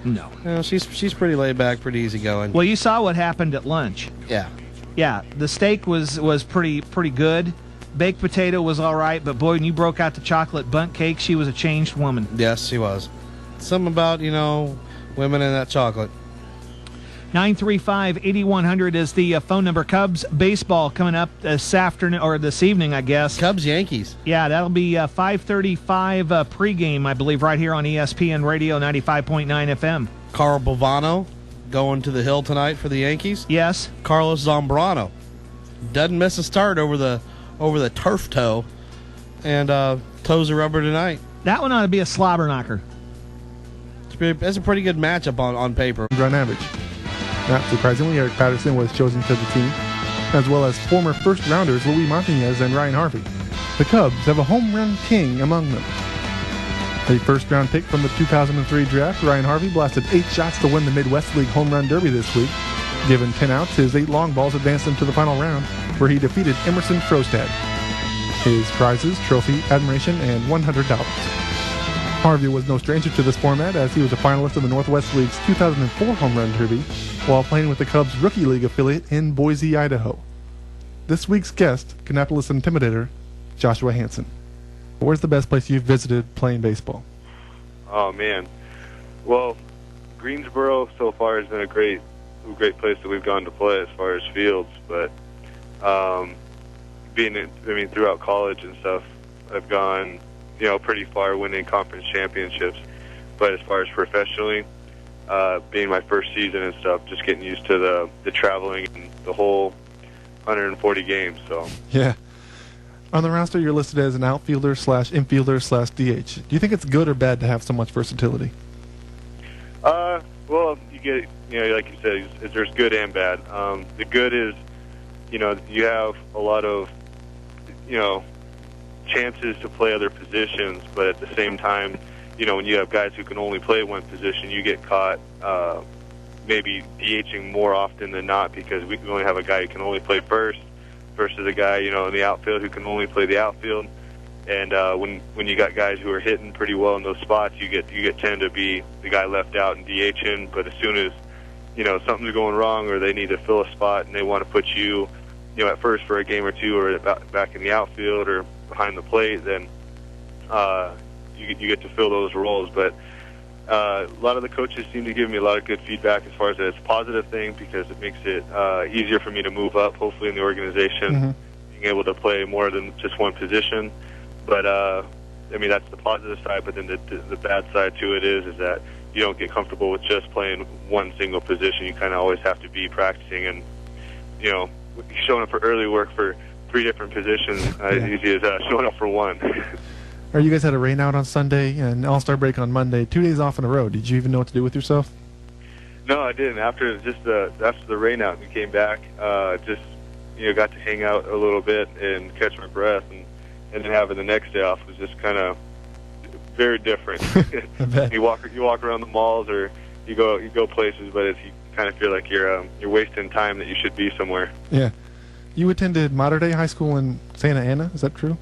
You know, she's pretty laid back, pretty easygoing. Well, you saw what happened at lunch. Yeah. Yeah, the steak was pretty good. Baked potato was all right, but boy, when you broke out the chocolate bundt cake, she was a changed woman. Yes, she was. Something about, women in that chocolate. 935-8100 is the phone number. Cubs baseball coming up this afternoon, or this evening, I guess. Cubs-Yankees. Yeah, that'll be 5:35 pregame, I believe, right here on ESPN Radio 95.9 FM. Carl Bovano going to the hill tonight for the Yankees. Yes. Carlos Zambrano doesn't miss a start over the turf toe, and toes are rubber tonight. That one ought to be a slobber knocker. That's a pretty good matchup on paper. Run average. Not surprisingly, Eric Patterson was chosen to the team, as well as former first-rounders Louis Montañez and Ryan Harvey. The Cubs have a home run king among them. A first-round pick from the 2003 draft, Ryan Harvey blasted 8 shots to win the Midwest League Home Run Derby this week. Given 10 outs, his 8 long balls advanced him to the final round, where he defeated Emerson Frostad. His prizes, trophy, admiration, and $100. Harvey was no stranger to this format, as he was a finalist in the Northwest League's 2004 Home Run Derby while playing with the Cubs' Rookie League affiliate in Boise, Idaho. This week's guest, Kannapolis Intimidator, Joshua Hansen. Where's the best place you've visited playing baseball? Oh, man. Well, Greensboro so far has been a great place that we've gone to play as far as fields, but throughout college and stuff, I've gone pretty far, winning conference championships. But as far as professionally, being my first season and stuff, just getting used to the traveling and the whole 140 games. So yeah. On the roster, you're listed as an outfielder/infielder/DH. Do you think it's good or bad to have so much versatility? Well, you get, like you said, there's good and bad. The good is, you have a lot of, chances to play other positions, but at the same time, when you have guys who can only play one position, you get caught maybe DHing more often than not, because we only have a guy who can only play first versus a guy, in the outfield who can only play the outfield. And when you got guys who are hitting pretty well in those spots, you tend to be the guy left out and DHing. But as soon as something's going wrong, or they need to fill a spot and they want to put you, at first for a game or two, or back in the outfield or behind the plate, then you get to fill those roles. But a lot of the coaches seem to give me a lot of good feedback as far as it's a positive thing, because it makes it easier for me to move up, hopefully, in the organization, being able to play more than just one position. But that's the positive side. But then the bad side to it is that you don't get comfortable with just playing one single position. You kind of always have to be practicing and showing up for early work for 3 different positions as easy as showing up for one. Or you guys had a rain out on Sunday and All-Star break on Monday, 2 days off in a row. Did you even know what to do with yourself? No, I didn't. After the rain out, we came back. Just got to hang out a little bit and catch my breath, and then having the next day off was just kind of very different. you walk around the malls, or you go places, but you kind of feel like you're wasting time that you should be somewhere. Yeah. You attended Mater Dei High School in Santa Ana, is that true?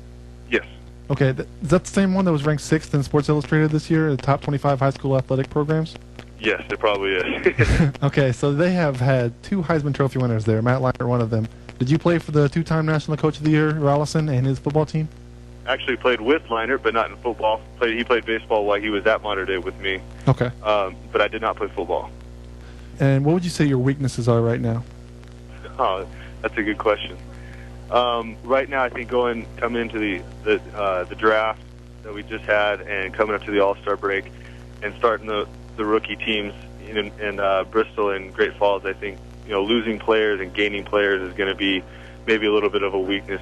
Yes. Okay, is that the same one that was ranked 6th in Sports Illustrated this year, the top 25 high school athletic programs? Yes, it probably is. Okay, so they have had 2 Heisman Trophy winners there, Matt Leinart, one of them. Did you play for the 2-time National Coach of the Year, Rollison, and his football team? Actually played with Leinart, but not in football. He played baseball while he was at Mater Dei with me. Okay. But I did not play football. And what would you say your weaknesses are right now? Oh, that's a good question. Right now, I think coming into the draft that we just had, and coming up to the All-Star break, and starting the rookie teams in Bristol and Great Falls, I think losing players and gaining players is going to be maybe a little bit of a weakness.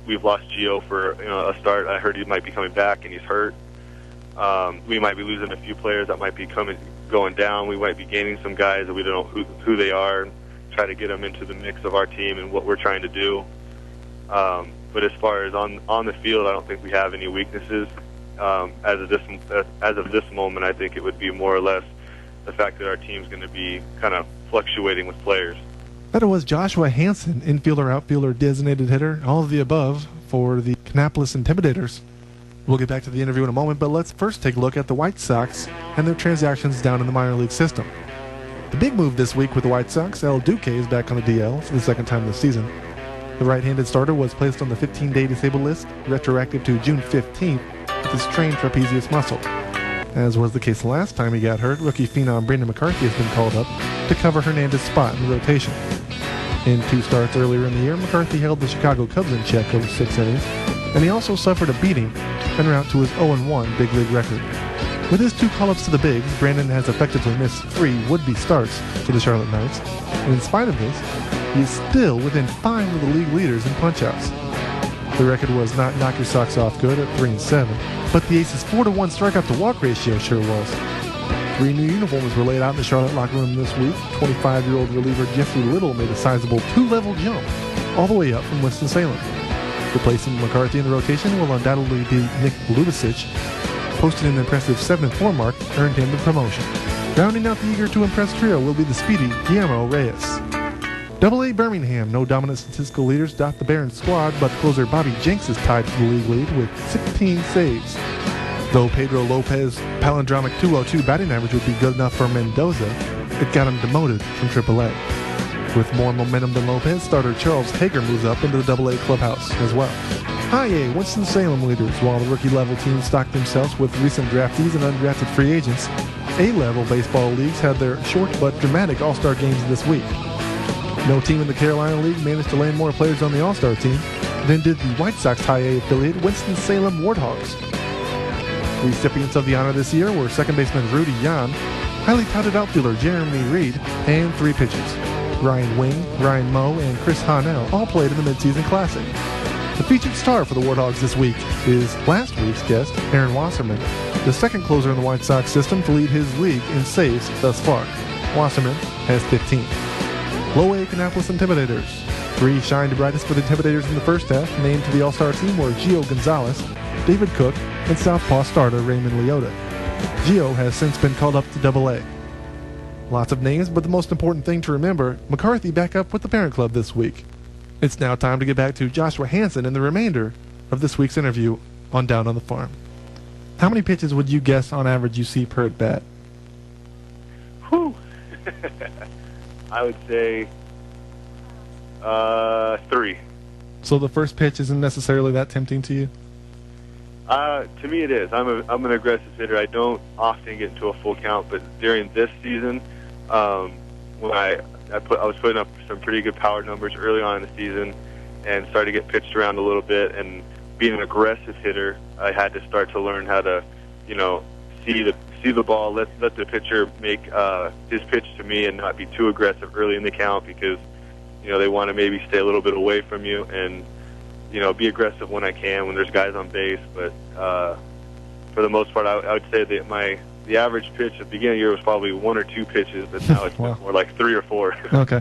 We've lost Gio for a start. I heard he might be coming back, and he's hurt. We might be losing a few players that might be going down. We might be gaining some guys that we don't know who they are, and try to get them into the mix of our team and what we're trying to do. But as far as on the field, I don't think we have any weaknesses. As of this moment, I think it would be more or less the fact that our team's going to be kind of fluctuating with players. That was Joshua Hansen, infielder, outfielder, designated hitter, all of the above for the Kannapolis Intimidators. We'll get back to the interview in a moment, but let's first take a look at the White Sox and their transactions down in the minor league system. The big move this week with the White Sox, El Duque is back on the DL for the second time this season. The right-handed starter was placed on the 15-day disabled list, retroactive to June 15th, with his strained trapezius muscle. As was the case last time he got hurt, rookie phenom Brandon McCarthy has been called up to cover Hernandez's spot in the rotation. In 2 starts earlier in the year, McCarthy held the Chicago Cubs in check over 6 innings, and he also suffered a beating en route to his 0-1 big league record. With his 2 call-ups to the bigs, Brandon has effectively missed 3 would-be starts for the Charlotte Knights, and in spite of this, he is still within 5 of the league leaders in punch-outs. The record was not knock your socks off good at 3-7, but the Aces' 4-to-1 strikeout-to-walk ratio sure was. 3 new uniforms were laid out in the Charlotte locker room this week. 25-year-old reliever Jeffrey Little made a sizable 2-level jump all the way up from Winston-Salem. Replacing McCarthy in the rotation will undoubtedly be Nick Lubicic. Posting an impressive 7-4 mark earned him the promotion. Rounding out the eager-to-impress trio will be the speedy Guillermo Reyes. AA Birmingham, no dominant statistical leaders dot the Barons squad, but closer Bobby Jenks is tied for the league lead with 16 saves. Though Pedro Lopez's palindromic 202 batting average would be good enough for Mendoza, it got him demoted from AAA. With more momentum than Lopez, starter Charles Hager moves up into the AA clubhouse as well. High A Winston-Salem leaders, while the rookie-level teams stocked themselves with recent draftees and undrafted free agents. A-level baseball leagues had their short but dramatic All-Star games this week. No team in the Carolina League managed to land more players on the All-Star team than did the White Sox High A affiliate Winston-Salem Warthogs. Recipients of the honor this year were second baseman Rudy Yan, highly touted outfielder Jeremy Reed, and 3 pitchers. Ryan Wing, Ryan Moe, and Chris Honnell all played in the midseason classic. The featured star for the Warthogs this week is last week's guest, Aaron Wasserman, the second closer in the White Sox system to lead his league in saves thus far. Wasserman has 15. Low A Kannapolis Intimidators. 3 shined brightest for the Intimidators in the first half. Named to the All-Star team were Gio Gonzalez, David Cook, and Southpaw starter Raymond Leota. Gio has since been called up to AA. Lots of names, but the most important thing to remember, McCarthy back up with the parent club this week. It's now time to get back to Joshua Hansen and the remainder of this week's interview on Down on the Farm. How many pitches would you guess on average you see per at bat? Whew. I would say 3. So the first pitch isn't necessarily that tempting to you? To me it is. I'm an aggressive hitter. I don't often get into a full count, but during this season, when I was putting up some pretty good power numbers early on in the season and started to get pitched around a little bit, and being an aggressive hitter, I had to start to learn how to, see the ball, let the pitcher make his pitch to me and not be too aggressive early in the count, because, they want to maybe stay a little bit away from you, and, be aggressive when I can when there's guys on base. But for the most part, I would say that the average pitch at the beginning of the year was probably 1 or 2 pitches, but now it's more like 3 or 4. Okay.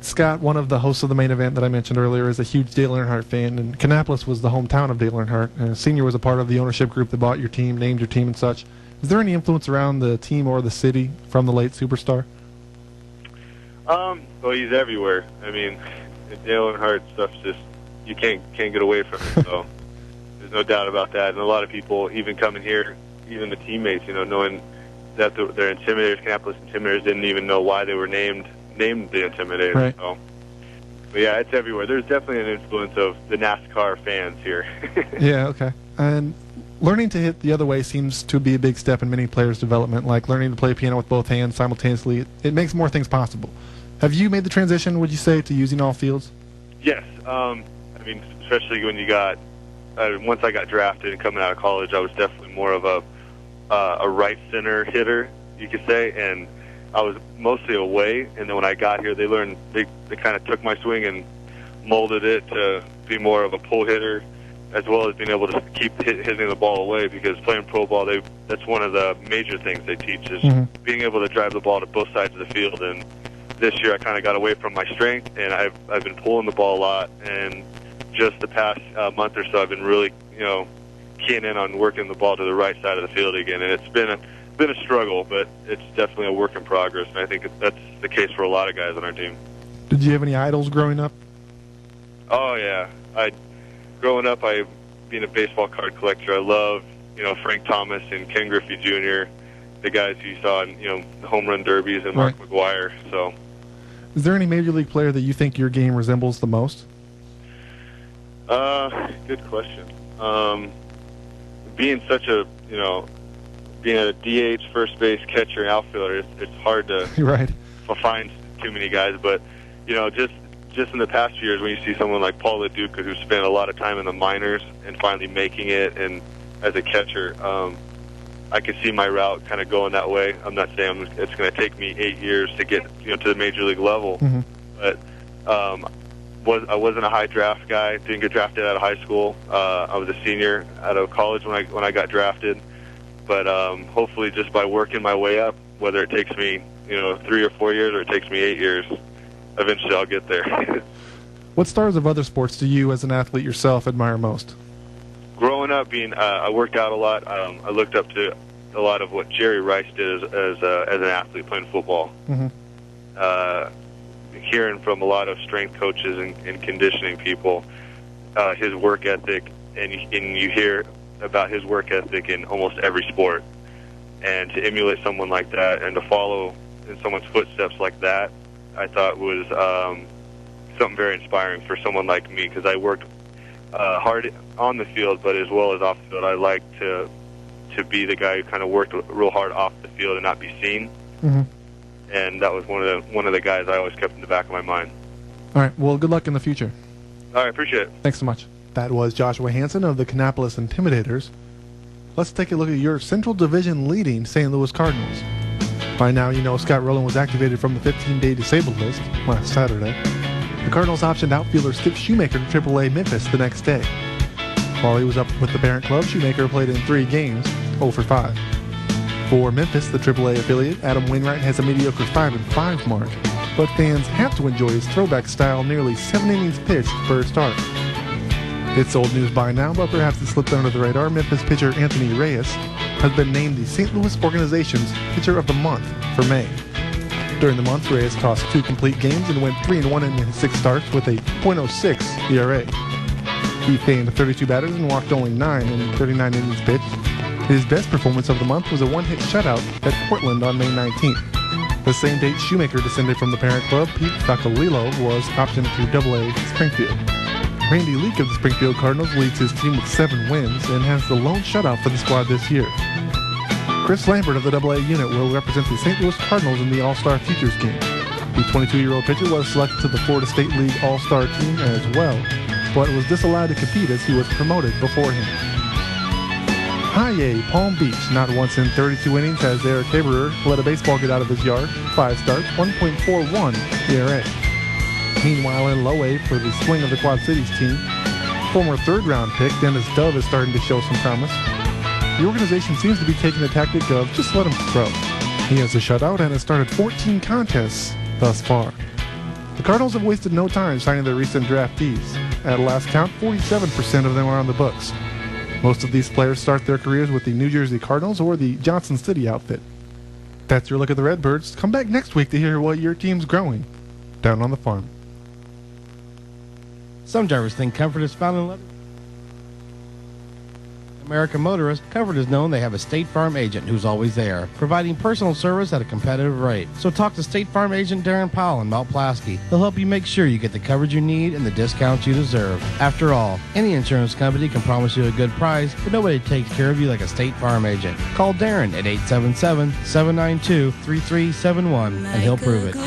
Scott, one of the hosts of the main event that I mentioned earlier, is a huge Dale Earnhardt fan, and Kannapolis was the hometown of Dale Earnhardt. Senior was a part of the ownership group that bought your team, named your team and such. Is there any influence around the team or the city from the late superstar? Well, he's everywhere. I mean, Dale Earnhardt stuff's just, you can't get away from it, so there's no doubt about that. And a lot of people, even coming here, even the teammates, knowing that they're Intimidators, Kannapolis Intimidators, didn't even know why they were named the Intimidators. Right. So, but yeah, it's everywhere. There's definitely an influence of the NASCAR fans here. Yeah, okay. And learning to hit the other way seems to be a big step in many players' development, like learning to play piano with both hands simultaneously. It makes more things possible. Have you made the transition, would you say, to using all fields? Yes. I mean, especially when you got, once I got drafted and coming out of college, I was definitely more of a right center hitter, you could say, and I was mostly away. And then when I got here, they kind of took my swing and molded it to be more of a pull hitter, as well as being able to keep hitting the ball away, because playing pro ball, that's one of the major things they teach is being able to drive the ball to both sides of the field. And this year I kind of got away from my strength, and I've been pulling the ball a lot. And just the past month or so, I've been really, keying in on working the ball to the right side of the field again. And it's been a struggle, but it's definitely a work in progress. And I think that's the case for a lot of guys on our team. Did you have any idols growing up? Oh yeah, growing up, being a baseball card collector, I loved, Frank Thomas and Ken Griffey Jr., the guys who you saw in, the home run derbies, and Mark McGwire. So, is there any major league player that you think your game resembles the most? Good question. Being such a, being a DH, first base, catcher, and outfielder, it's hard to find too many guys. But, just in the past few years, when you see someone like Paul LaDuca, who spent a lot of time in the minors and finally making it, and as a catcher, I could see my route kind of going that way. I'm not saying it's going to take me 8 years to get to the major league level, but I wasn't a high draft guy. Didn't get drafted out of high school. I was a senior out of college when I got drafted. But hopefully, just by working my way up, whether it takes me 3 or 4 years or it takes me 8 years, eventually I'll get there. What stars of other sports do you, as an athlete yourself, admire most? Growing up, I worked out a lot. I looked up to a lot of what Jerry Rice did as an athlete playing football. Hearing from a lot of strength coaches and conditioning people, his work ethic, and you hear about his work ethic in almost every sport. And to emulate someone like that and to follow in someone's footsteps like that, I thought was something very inspiring for someone like me, because I worked hard on the field, but as well as off the field. I like to be the guy who kind of worked real hard off the field and not be seen. And that was one of the guys I always kept in the back of my mind. All right. Well, good luck in the future. All right. Appreciate it. Thanks so much. That was Joshua Hansen of the Kannapolis Intimidators. Let's take a look at your Central Division leading St. Louis Cardinals. By now, you know Scott Rowland was activated from the 15-day disabled list last Saturday. The Cardinals optioned outfielder Skip Shoemaker to AAA Memphis the next day. While he was up with the parent club, Shoemaker played in 3 games, 0 for 5. For Memphis, the AAA affiliate, Adam Wainwright has a mediocre 5-5 mark, but fans have to enjoy his throwback-style nearly 7 innings pitched per start. It's old news by now, but perhaps it slipped under the radar. Memphis pitcher Anthony Reyes has been named the St. Louis organization's Pitcher of the Month for May. During the month, Reyes tossed 2 complete games and went 3-1 in his 6 starts with a .06 ERA. He fanned 32 batters and walked only 9 in 39 innings pitched. His best performance of the month was a 1-hit shutout at Portland on May 19th. The same date Shoemaker descended from the parent club, Pete Facalillo was optioned to AA Springfield. Randy Leake of the Springfield Cardinals leads his team with 7 wins and has the lone shutout for the squad this year. Chris Lambert of the AA unit will represent the St. Louis Cardinals in the All-Star Futures game. The 22-year-old pitcher was selected to the Florida State League All-Star team as well, but was disallowed to compete as he was promoted beforehand. High-A Palm Beach, not once in 32 innings has Eric Haberer let a baseball get out of his yard. 5 starts, 1.41 ERA. Meanwhile, in Low A for the swing of the Quad Cities team, former 3rd-round pick Dennis Dove is starting to show some promise. The organization seems to be taking the tactic of just let him throw. He has a shutout and has started 14 contests thus far. The The Cardinals have wasted no time signing their recent draftees. At last count, 47% of them are on the books. Most of these players start their careers with the New Jersey Cardinals or the Johnson City outfit. That's your look at the Redbirds. Come back next week to hear what your team's growing down on the farm. Some drivers think comfort is found in leather. American motorists, Comfort is known they have a State Farm agent who's always there, providing personal service at a competitive rate. So talk to State Farm agent Darren Powell in Mount Pulaski. He'll help you make sure you get the coverage you need and the discounts you deserve. After all, any insurance company can promise you a good price, but nobody takes care of you like a State Farm agent. Call Darren at 877-792-3371 and he'll prove it.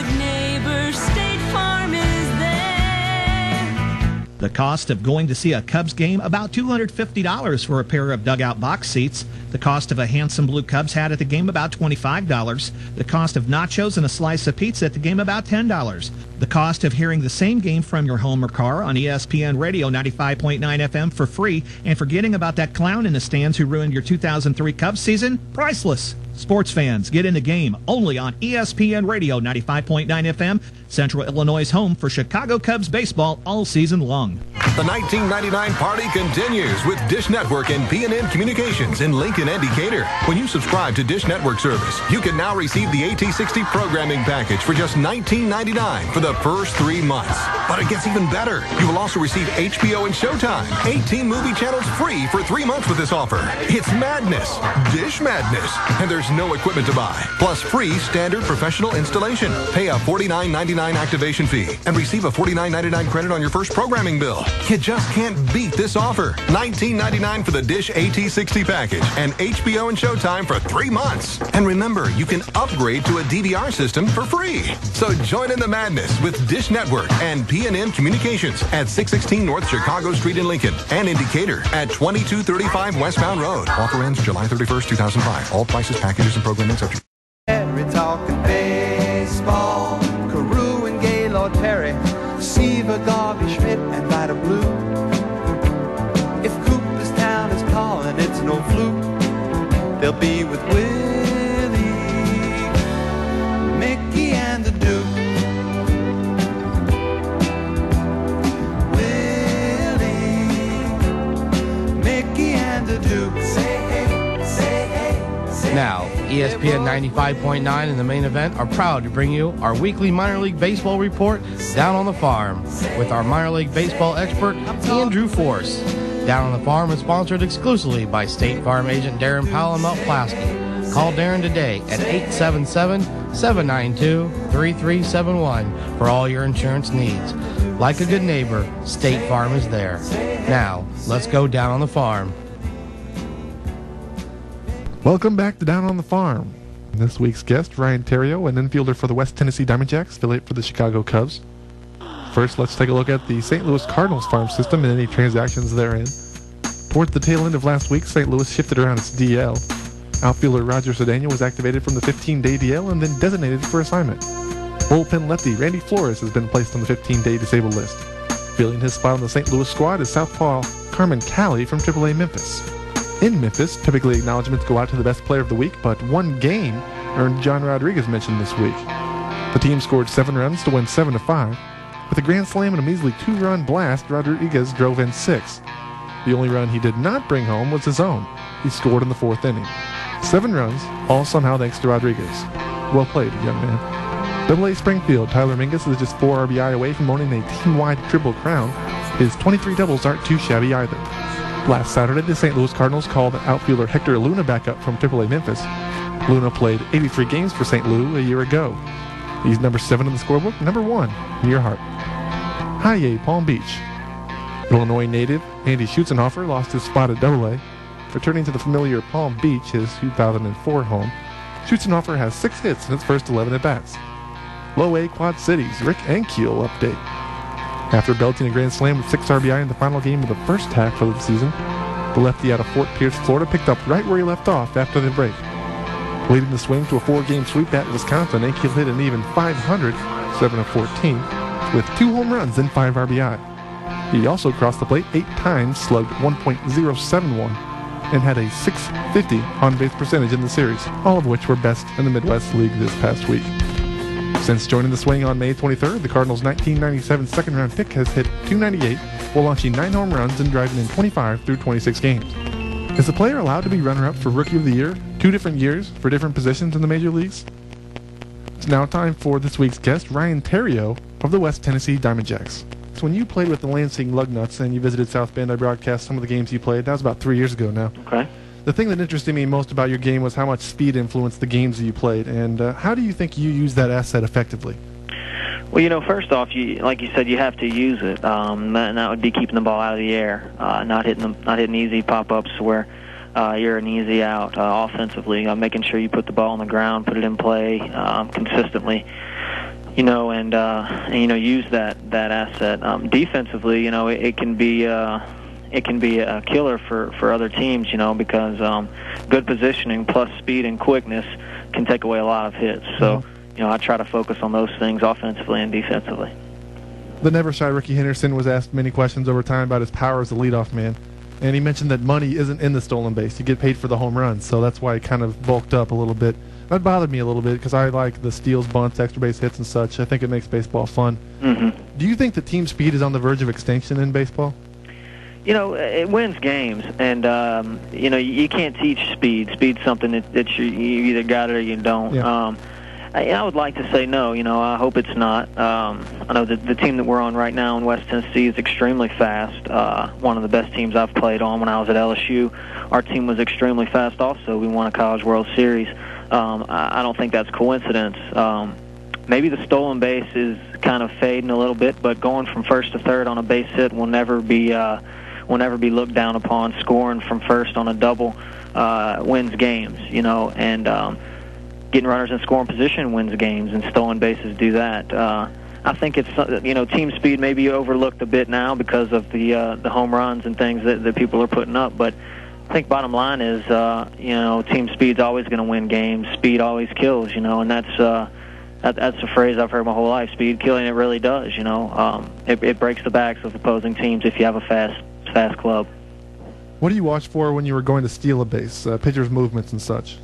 The cost of going to see a Cubs game, about $250 for a pair of dugout box seats. The cost of a handsome blue Cubs hat at the game, about $25. The cost of nachos and a slice of pizza at the game, about $10. The cost of hearing the same game from your home or car on ESPN Radio 95.9 FM for free, and forgetting about that clown in the stands who ruined your 2003 Cubs season, priceless. Sports fans, get in the game only on ESPN Radio 95.9 FM, Central Illinois' home for Chicago Cubs baseball all season long. The 1999 party continues with Dish Network and P&N Communications in Lincoln and Decatur. When you subscribe to Dish Network service, you can now receive the AT60 programming package for just $19.99 for the first 3 months. But it gets even better. You will also receive HBO and Showtime, 18 movie channels free for 3 months with this offer. It's madness. Dish madness. And there's no equipment to buy. Plus free standard professional installation. Pay a $49.99 activation fee and receive a $49.99 credit on your first programming bill. You just can't beat this offer. $19.99 for the Dish AT60 package and HBO and Showtime for 3 months. And remember, you can upgrade to a DVR system for free. So join in the madness with Dish Network and P&N Communications at 616 North Chicago Street in Lincoln and in Decatur at 2235 Westbound Road. Offer ends July 31st, 2005. All prices, packages, and programming subject. We're talking baseball. Carew and Gaylord Perry, Seaver, Garvey, Schmidt, and Vida Blue. If Cooperstown is calling, it's no fluke. They'll be with Willie, Mickey, and the Duke. Willie, Mickey, and the Duke. Say hey, say hey, say Now, ESPN 95.9 and the main event are proud to bring you our weekly minor league baseball report, Down on the Farm, with our minor league baseball expert, Andrew Force. Down on the Farm is sponsored exclusively by State Farm agent Darren Powell in Mount Pulaski. Call Darren today at 877-792-3371 for all your insurance needs. Like a good neighbor, State Farm is there. Now, let's go down on the farm. Welcome back to Down on the Farm. This week's guest, Ryan Terrio, an infielder for the West Tennessee Diamondbacks, affiliate for the Chicago Cubs. First, let's take a look at the St. Louis Cardinals farm system and any transactions therein. Towards the tail end of last week, St. Louis shifted around its DL. Outfielder Roger Cedeno was activated from the 15-day DL and then designated for assignment. Bullpen lefty Randy Flores has been placed on the 15-day disabled list. Filling his spot on the St. Louis squad is southpaw Carmen Cali from AAA Memphis. In Memphis, typically acknowledgments go out to the best player of the week, but one game earned John Rodriguez mention this week. The team scored 7 runs to win 7-5. With a grand slam and a measly 2-run blast, Rodriguez drove in 6. The only run he did not bring home was his own. He scored in the 4th inning. 7 runs, all somehow thanks to Rodriguez. Well played, young man. AA Springfield, Tyler Mingus is just 4 RBI away from owning a team-wide triple crown. His 23 doubles aren't too shabby either. Last Saturday, the St. Louis Cardinals called outfielder Hector Luna back up from AAA Memphis. Luna played 83 games for St. Louis a year ago. He's number 7 in the scorebook, number 1 in your heart. Hiya, Palm Beach. Illinois native Andy Schutzenhofer lost his spot at AA. Returning to the familiar Palm Beach, his 2004 home, Schutzenhofer has 6 hits in his first 11 at-bats. Low A Quad Cities, Rick Ankiel update. After belting a grand slam with 6 RBI in the final game of the first half of the season, the lefty out of Fort Pierce, Florida picked up right where he left off after the break. Leading the swing to a 4-game sweep at Wisconsin, Ankiel hit an even .500, 7 of 14, with 2 home runs and 5 RBI. He also crossed the plate 8 times, slugged .071, and had a .650 on-base percentage in the series, all of which were best in the Midwest League this past week. Since joining the swing on May 23rd, the Cardinals' 1997 second-round pick has hit .298 while launching 9 home runs and driving in 25 through 26 games. Is the player allowed to be runner-up for Rookie of the Year 2 different years for different positions in the major leagues? It's now time for this week's guest, Ryan Theriot of the West Tennessee Diamondbacks. So when you played with the Lansing Lugnuts and you visited South Bend, I broadcast some of the games you played. That was about 3 years ago now. Okay. The thing that interested me most about your game was how much speed influenced the games that you played, and how do you think you use that asset effectively? Well, first off, like you said, you have to use it. And that would be keeping the ball out of the air, not hitting easy pop-ups where you're an easy out offensively, making sure you put the ball on the ground, put it in play consistently, and use that asset. Defensively, it can be a killer for other teams, because good positioning plus speed and quickness can take away a lot of hits. So, I try to focus on those things offensively and defensively. The never-shy Ricky Henderson was asked many questions over time about his power as a leadoff man. And he mentioned that money isn't in the stolen base. You get paid for the home runs, so that's why he kind of bulked up a little bit. That bothered me a little bit because I like the steals, bunts, extra base hits, and such. I think it makes baseball fun. Mm-hmm. Do you think that team speed is on the verge of extinction in baseball? It wins games, and you can't teach speed. Speed's something that you either got it or you don't. Yeah. I would like to say no. I hope it's not. I know that the team that we're on right now in West Tennessee is extremely fast. One of the best teams I've played on when I was at LSU. Our team was extremely fast also. We won a College World Series. I don't think that's coincidence. Maybe the stolen base is kind of fading a little bit, but going from first to third on a base hit will never be looked down upon. Scoring from first on a double wins games, and getting runners in scoring position wins games, and stolen bases do that. I think it's team speed may be overlooked a bit now because of the home runs and things that people are putting up, but I think bottom line is team speed's always going to win games. Speed always kills, and that's a phrase I've heard my whole life. Speed killing, it really does. It breaks the backs of opposing teams if you have a fast club. What do you watch for when you were going to steal a base? Pitchers' movements and such.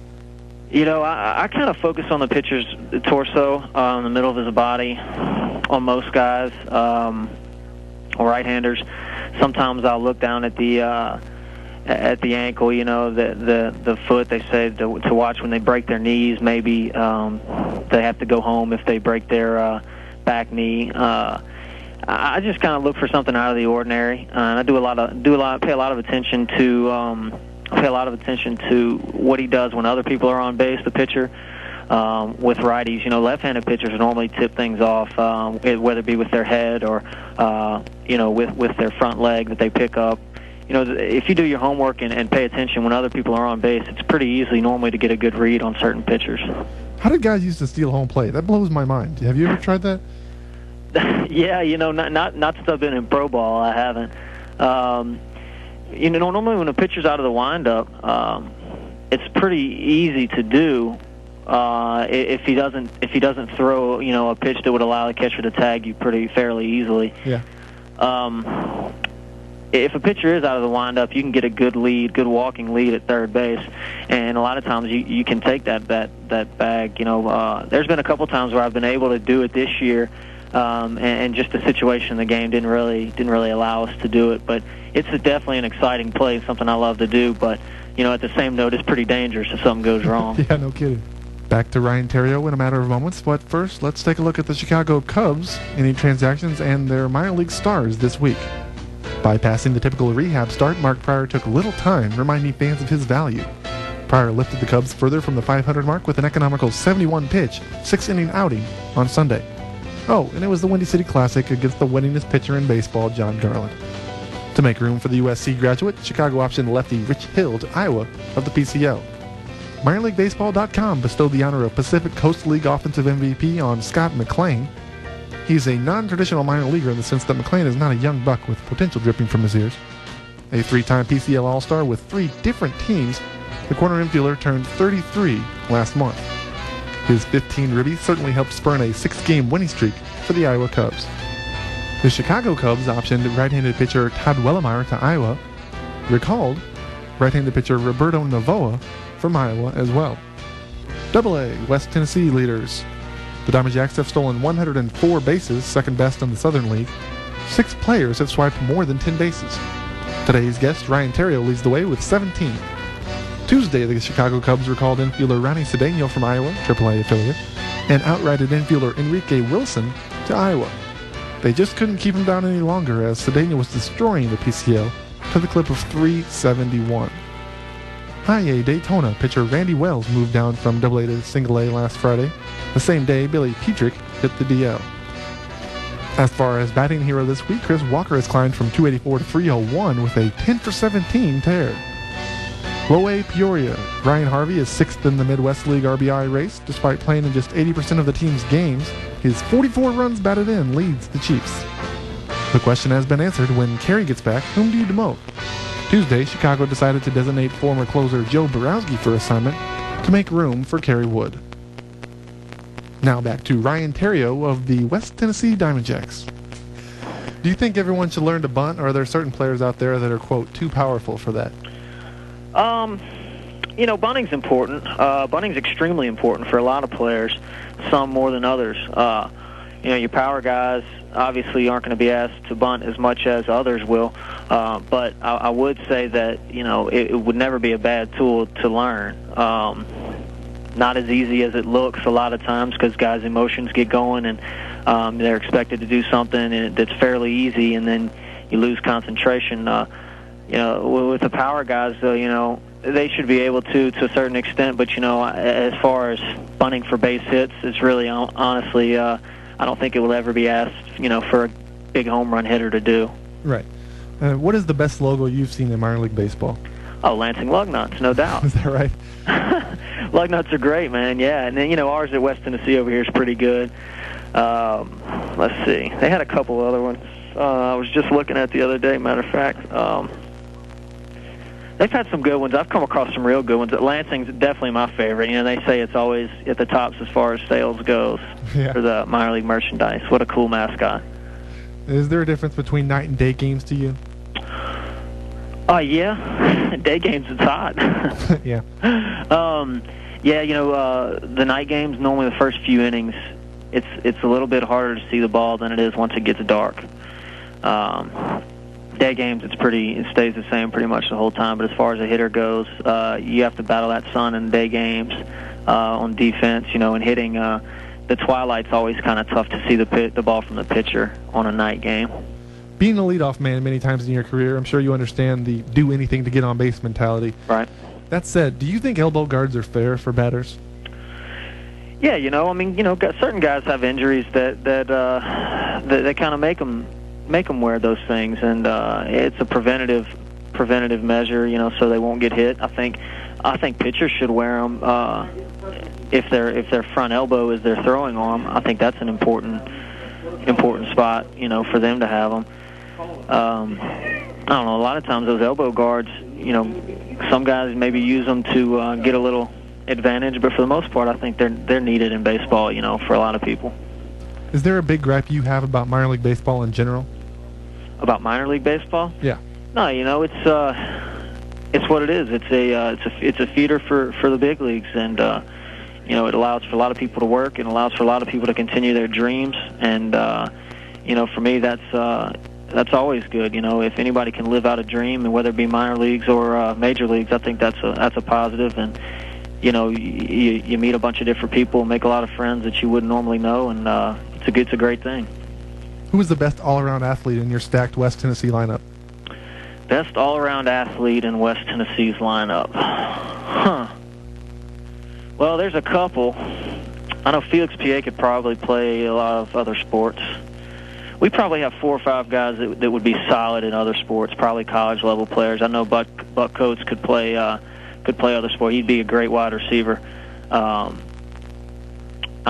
I kind of focus on the pitcher's torso, in the middle of his body, on most guys, or right-handers. Sometimes I'll look down at the ankle, the foot. They say to watch when they break their knees.Maybe they have to go home if they break their back knee. I just kind of look for something out of the ordinary, and I pay a lot of attention to. Pay a lot of attention to what he does when other people are on base, the pitcher. With righties, left-handed pitchers normally tip things off, whether it be with their head or, with their front leg that they pick up. If you do your homework and pay attention when other people are on base, it's pretty easy normally to get a good read on certain pitchers. How did guys used to steal home plate? That blows my mind. Have you ever tried that? Yeah, not since I've been in pro ball, I haven't. Normally when a pitcher's out of the windup, it's pretty easy to do if he doesn't throw a pitch that would allow the catcher to tag you fairly easily. Yeah. If a pitcher is out of the windup, you can get a good walking lead at third base, and a lot of times you can take that bag. There's been a couple times where I've been able to do it this year. And just the situation in the game didn't really allow us to do it. But it's definitely an exciting play, something I love to do. But at the same note, it's pretty dangerous if something goes wrong. Yeah, no kidding. Back to Ryan Theriot in a matter of moments. But first, let's take a look at the Chicago Cubs, any transactions, and their minor league stars this week. Bypassing the typical rehab start, Mark Pryor took little time reminding fans of his value. Pryor lifted the Cubs further from the 500 mark with an economical 71-pitch, 6-inning outing on Sunday. Oh, and it was the Windy City Classic against the winningest pitcher in baseball, John Garland. To make room for the USC graduate, Chicago optioned lefty Rich Hill to Iowa of the PCL. MinorLeagueBaseball.com bestowed the honor of Pacific Coast League Offensive MVP on Scott McLean. He's a non-traditional minor leaguer in the sense that McLean is not a young buck with potential dripping from his ears. A three-time PCL All-Star with 3 different teams, the corner infielder turned 33 last month. His 15 ribbies certainly helped spurn a 6-game winning streak for the Iowa Cubs. The Chicago Cubs optioned right-handed pitcher Todd Wellemeyer to Iowa, recalled right-handed pitcher Roberto Novoa from Iowa as well. Double-A West Tennessee leaders The Diamond Jacks have stolen 104 bases, second best in the Southern League. 6 players have swiped more than 10 bases. Today's guest, Ryan Theriot, leads the way with 17. Tuesday, the Chicago Cubs recalled infielder Ronnie Cedeno from Iowa, AAA affiliate, and outrighted infielder Enrique Wilson to Iowa. They just couldn't keep him down any longer as Cedeno was destroying the PCL to the clip of 371. IA Daytona pitcher Randy Wells moved down from AA to Single-A last Friday. The same day, Billy Petrick hit the DL. As far as batting hero this week, Chris Walker has climbed from 284 to 301 with a 10-for-17 tear. Low A Peoria, Ryan Harvey is 6th in the Midwest League RBI race. Despite playing in just 80% of the team's games, his 44 runs batted in leads the Chiefs. The question has been answered: when Kerry gets back, whom do you demote? Tuesday, Chicago decided to designate former closer Joe Borowski for assignment to make room for Kerry Wood. Now back to Ryan Theriot of the West Tennessee Diamond Jacks. Do you think everyone should learn to bunt, or are there certain players out there that are, quote, too powerful for that? Bunting's important. Bunting's extremely important for a lot of players, some more than others. Your power guys obviously aren't going to be asked to bunt as much as others will, but I would say that, it would never be a bad tool to learn. Not as easy as it looks a lot of times because guys' emotions get going and they're expected to do something that's fairly easy, and then you lose concentration. With the power guys, though, they should be able to a certain extent, but, as far as bunting for base hits, it's really, honestly, I don't think it will ever be asked, for a big home run hitter to do. Right. What is the best logo you've seen in minor league baseball? Oh, Lansing Lugnuts, no doubt. Is that right? Lugnuts are great, man, yeah. And then, ours at West Tennessee over here is pretty good. Let's see. They had a couple other ones. I was just looking at the other day, matter of fact. They've had some good ones. I've come across some real good ones. Lansing's definitely my favorite. They say it's always at the tops as far as sales goes for the minor league merchandise. What a cool mascot. Is there a difference between night and day games to you? Yeah. Day games, it's hot. Yeah. The night games, normally the first few innings, it's a little bit harder to see the ball than it is once it gets dark. Day games, it stays the same pretty much the whole time. But as far as a hitter goes, you have to battle that sun in day games on defense. And hitting the twilight's always kind of tough to see the ball from the pitcher on a night game. Being a leadoff man many times in your career, I'm sure you understand the do anything to get on base mentality. Right. That said, do you think elbow guards are fair for batters? Yeah, certain guys have injuries that kind of make them wear those things, and it's a preventative measure, so they won't get hit. I think pitchers should wear them if their front elbow is their throwing arm. I think that's an important spot, for them to have them. I don't know. A lot of times those elbow guards, some guys maybe use them to get a little advantage, but for the most part, I think they're needed in baseball, for a lot of people. Is there a big gripe you have about minor league baseball in general? About minor league baseball? Yeah. No, it's what it is. It's a feeder for the big leagues, and it allows for a lot of people to work, and allows for a lot of people to continue their dreams, and for me that's always good. If anybody can live out a dream, and whether it be minor leagues or major leagues, I think that's a positive. And you meet a bunch of different people, make a lot of friends that you wouldn't normally know, and it's a great thing. Who is the best all-around athlete in your stacked West Tennessee lineup? Best all-around athlete in West Tennessee's lineup? Well, there's a couple. I know Felix Piet could probably play a lot of other sports. We probably have 4 or 5 guys that would be solid in other sports, probably college-level players. I know Buck Coates could play other sports. He'd be a great wide receiver. I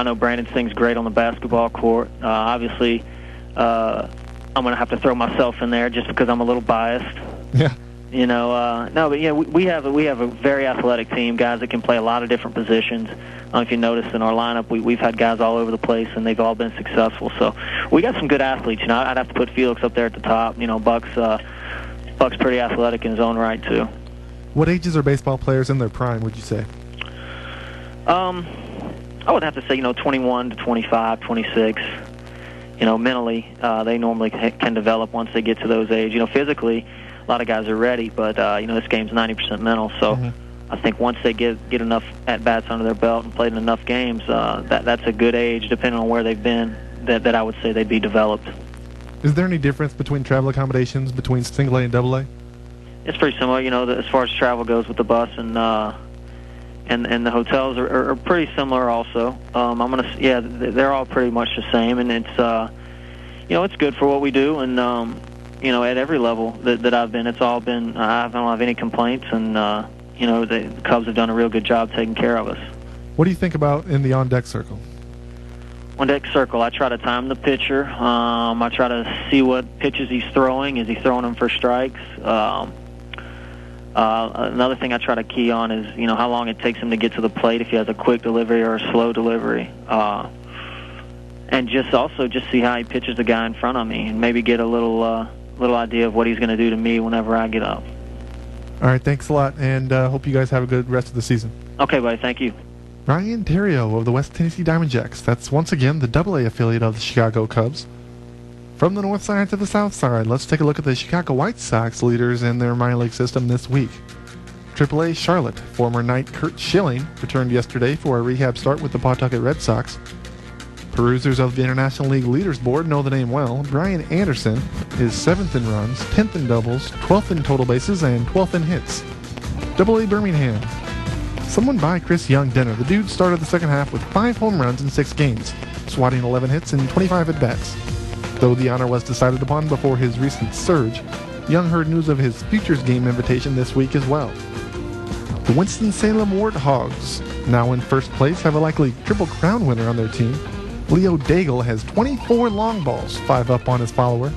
know Brandon Sting's great on the basketball court. Obviously, I'm going to have to throw myself in there just because I'm a little biased. Yeah. We have a very athletic team, guys that can play a lot of different positions. If you notice in our lineup, we've had guys all over the place, and they've all been successful. So we got some good athletes. I'd have to put Felix up there at the top. Buck's pretty athletic in his own right too. What ages are baseball players in their prime, would you say? I would have to say, 21 to 25, 26. Mentally, they normally can develop once they get to those age. Physically, a lot of guys are ready, but, this game's 90% mental. So I think once they get enough at-bats under their belt and played in enough games, that's a good age, depending on where they've been, that I would say they'd be developed. Is there any difference between travel accommodations between single A and double A? It's pretty similar, as far as travel goes with the bus, and the hotels are pretty similar also. They're all pretty much the same, and it's it's good for what we do, and at every level that I've been, it's all been. I don't have any complaints, and the Cubs have done a real good job taking care of us. What do you think about in the on-deck circle? On-deck circle, I try to time the pitcher. I try to see what pitches he's throwing. Is he throwing them for strikes? Another thing I try to key on is, how long it takes him to get to the plate, if he has a quick delivery or a slow delivery. And just see how he pitches the guy in front of me, and maybe get a little idea of what he's going to do to me whenever I get up. All right, thanks a lot, and hope you guys have a good rest of the season. Okay, buddy, thank you. Ryan Terrio of the West Tennessee Diamondbacks. That's once again the AA affiliate of the Chicago Cubs. From the north side to the south side, let's take a look at the Chicago White Sox leaders in their minor league system this week. AAA Charlotte, former Knight Kurt Schilling, returned yesterday for a rehab start with the Pawtucket Red Sox. Perusers of the International League Leaders Board know the name well. Brian Anderson is 7th in runs, 10th in doubles, 12th in total bases, and 12th in hits. AA Birmingham. Someone buy Chris Young dinner. The dude started the second half with 5 home runs in 6 games, swatting 11 hits and 25 at-bats. Though the honor was decided upon before his recent surge, Young heard news of his Futures Game invitation this week as well. The Winston-Salem Warthogs, now in first place, have a likely Triple Crown winner on their team. Leo Daigle has 24 long balls, 5 up on his follower.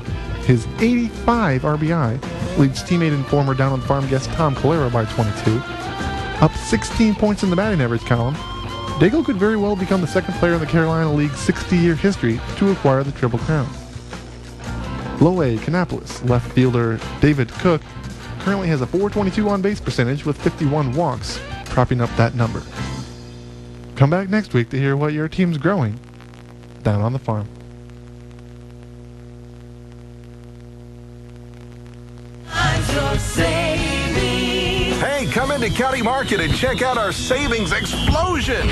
His 85 RBI leads teammate and former Down on the Farm guest Tom Calero by 22. Up 16 points in the batting average column, Daigle could very well become the second player in the Carolina League's 60-year history to acquire the Triple Crown. Low A, Kannapolis, left fielder David Cook currently has a .422 on-base percentage with 51 walks, propping up that number. Come back next week to hear what your team's growing down on the farm. Hey, come into County Market and check out our savings explosion.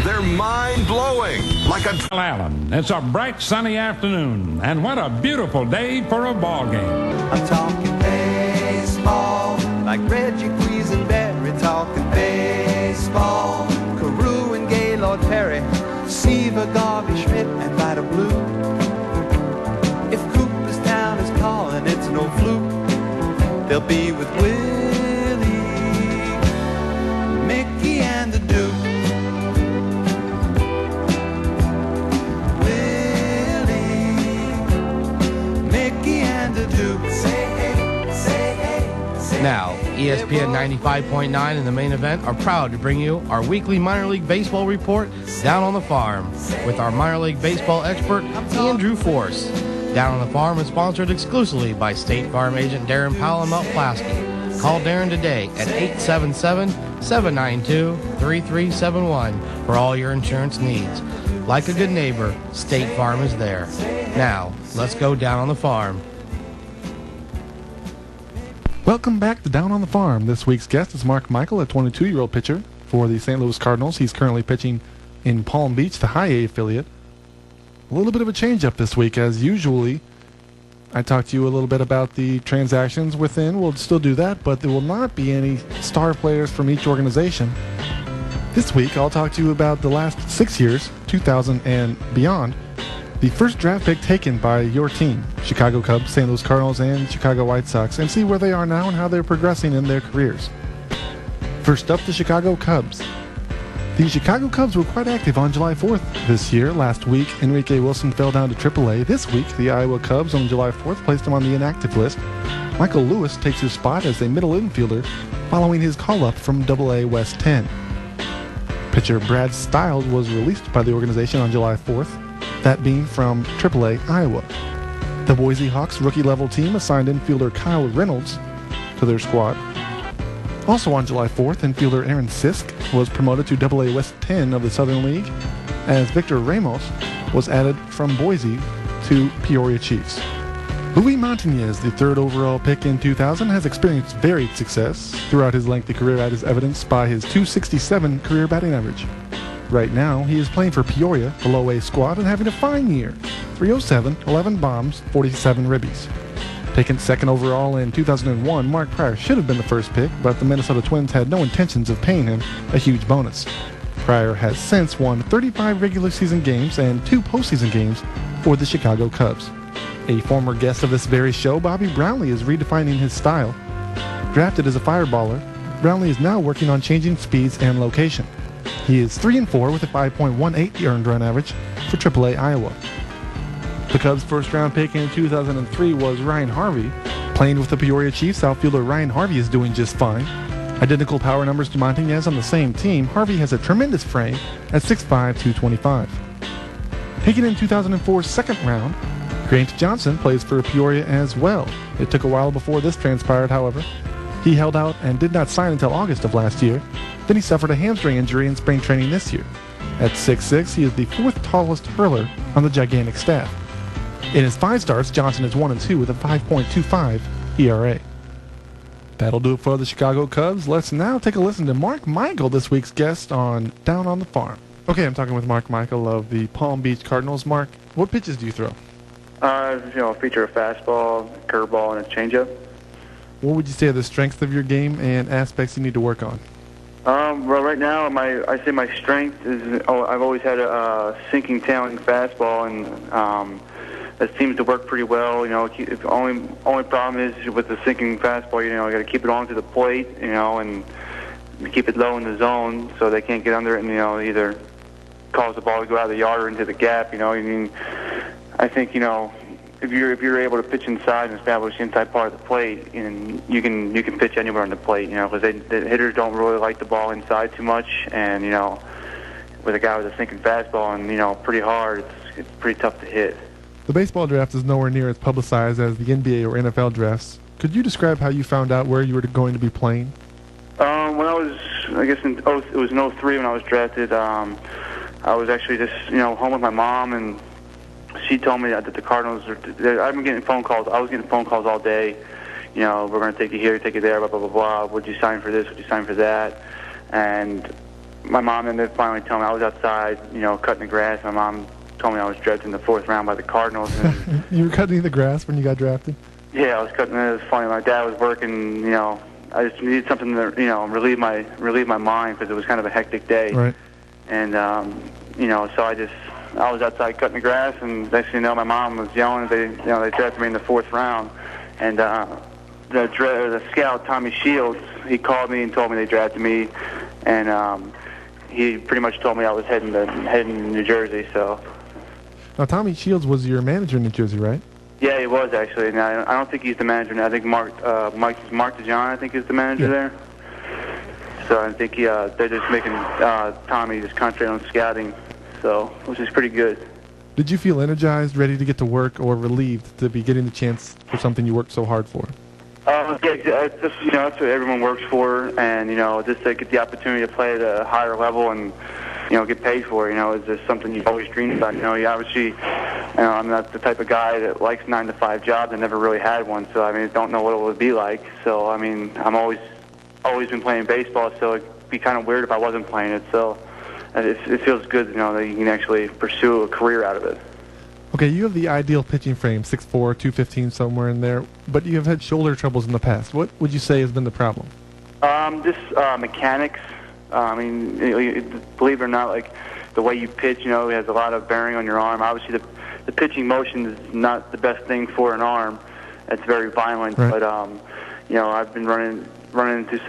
They're mind-blowing. Like a... Allen, it's a bright sunny afternoon, and what a beautiful day for a ball game. I'm talking baseball, like Reggie Quisenberry talking baseball. Carew and Gaylord Perry, Seaver, Garvey, Schmidt, and Vida Blue. If Cooperstown is calling, it's no fluke. They'll be with Willie, Mickey, and the Duke. Now, ESPN 95.9 and the main event are proud to bring you our weekly minor league baseball report, Down on the Farm, with our minor league baseball expert, Andrew Force. Down on the Farm is sponsored exclusively by State Farm agent Darren Powell in Mount Pulaski. Call Darren today at 877-792-3371 for all your insurance needs. Like a good neighbor, State Farm is there. Now, let's go down on the farm. Welcome back to Down on the Farm. This week's guest is Mark Michael, a 22-year-old pitcher for the St. Louis Cardinals. He's currently pitching in Palm Beach, the High A affiliate. A little bit of a change-up this week, as usually. I talked to you a little bit about the transactions within. We'll still do that, but there will not be any star players from each organization. This week, I'll talk to you about the last 6 years, 2000 and beyond, the first draft pick taken by your team, Chicago Cubs, St. Louis Cardinals, and Chicago White Sox, and see where they are now and how they're progressing in their careers. First up, the Chicago Cubs. The Chicago Cubs were quite active on July 4th this year. Last week, Enrique Wilson fell down to AAA. This week, the Iowa Cubs on July 4th placed him on the inactive list. Michael Lewis takes his spot as a middle infielder following his call-up from AA West 10. Pitcher Brad Stiles was released by the organization on July 4th, that being from AAA Iowa. The Boise Hawks rookie-level team assigned infielder Kyle Reynolds to their squad. Also on July 4th, infielder Aaron Sisk was promoted to AA West 10 of the Southern League, as Victor Ramos was added from Boise to Peoria Chiefs. Luis Montañez, the third overall pick in 2000, has experienced varied success throughout his lengthy career, as evidenced by his .267 career batting average. Right now, he is playing for Peoria, the low-A squad, and having a fine year. 307, 11 bombs, 47 ribbies. Taken second overall in 2001, Mark Pryor should have been the first pick, but the Minnesota Twins had no intentions of paying him a huge bonus. Pryor has since won 35 regular season games and 2 postseason games for the Chicago Cubs. A former guest of this very show, Bobby Brownlee, is redefining his style. Drafted as a fireballer, Brownlee is now working on changing speeds and location. He is 3-4 with a 5.18 earned run average for AAA Iowa. The Cubs' first-round pick in 2003 was Ryan Harvey. Playing with the Peoria Chiefs, outfielder Ryan Harvey is doing just fine. Identical power numbers to Montañez on the same team, Harvey has a tremendous frame at 6'5", 225. Taken in 2004's second round, Grant Johnson plays for Peoria as well. It took a while before this transpired, however. He held out and did not sign until August of last year. Then he suffered a hamstring injury in spring training this year. At 6'6", he is the 4th tallest hurler on the gigantic staff. In his 5 starts, Johnson is 1-2 with a 5.25 ERA. That'll do it for the Chicago Cubs. Let's now take a listen to Mark Michael, this week's guest on Down on the Farm. Okay, I'm talking with Mark Michael of the Palm Beach Cardinals. Mark, what pitches do you throw? Feature a fastball, curveball, and a changeup. What would you say are the strengths of your game and aspects you need to work on? Well, right now, I say my strength is I've always had a sinking, tailing fastball, and that seems to work pretty well. The only problem is with the sinking fastball. You got to keep it on to the plate, and keep it low in the zone so they can't get under it and either cause the ball to go out of the yard or into the gap. I think if you're able to pitch inside and establish the inside part of the plate, and you can pitch anywhere on the plate, because the hitters don't really like the ball inside too much, and with a guy with a sinking fastball and pretty hard, it's pretty tough to hit. The baseball draft is nowhere near as publicized as the NBA or NFL drafts. Could you describe how you found out where you were going to be playing? When I was, it was in 03 when I was drafted. I was actually just home with my mom, and she told me that the Cardinals I've been getting phone calls. I was getting phone calls all day. We're going to take you here, take you there, blah, blah, blah, blah. Would you sign for this? Would you sign for that? And my mom ended up finally telling me I was outside, cutting the grass. My mom told me I was drafted in the 4th round by the Cardinals. And you were cutting the grass when you got drafted? Yeah, I was cutting it. It was funny. My dad was working, I just needed something to, relieve my mind because it was kind of a hectic day. Right. And, so I was outside cutting the grass, and next thing you know, my mom was yelling. They drafted me in the 4th round, and the scout Tommy Shields, he called me and told me they drafted me, and he pretty much told me I was heading to New Jersey. So. Now, Tommy Shields was your manager in New Jersey, right? Yeah, he was actually. Now, I don't think he's the manager now. I think Mark DeJohn, I think, is the manager there. So I think they're just making Tommy just concentrate on scouting. So, which is pretty good. Did you feel energized, ready to get to work, or relieved to be getting the chance for something you worked so hard for? Yeah, that's what everyone works for, and just to get the opportunity to play at a higher level and get paid for, is just something you've always dreamed about. You obviously, I'm not the type of guy that likes 9-to-5 jobs. I never really had one, so I don't know what it would be like. So I'm always been playing baseball, so it'd be kind of weird if I wasn't playing it. So. It feels good, that you can actually pursue a career out of it. Okay, you have the ideal pitching frame, 6'4", 215, somewhere in there, but you have had shoulder troubles in the past. What would you say has been the problem? Just mechanics. Believe it or not, the way you pitch, it has a lot of bearing on your arm. Obviously, the pitching motion is not the best thing for an arm. It's very violent, right. But I've been running into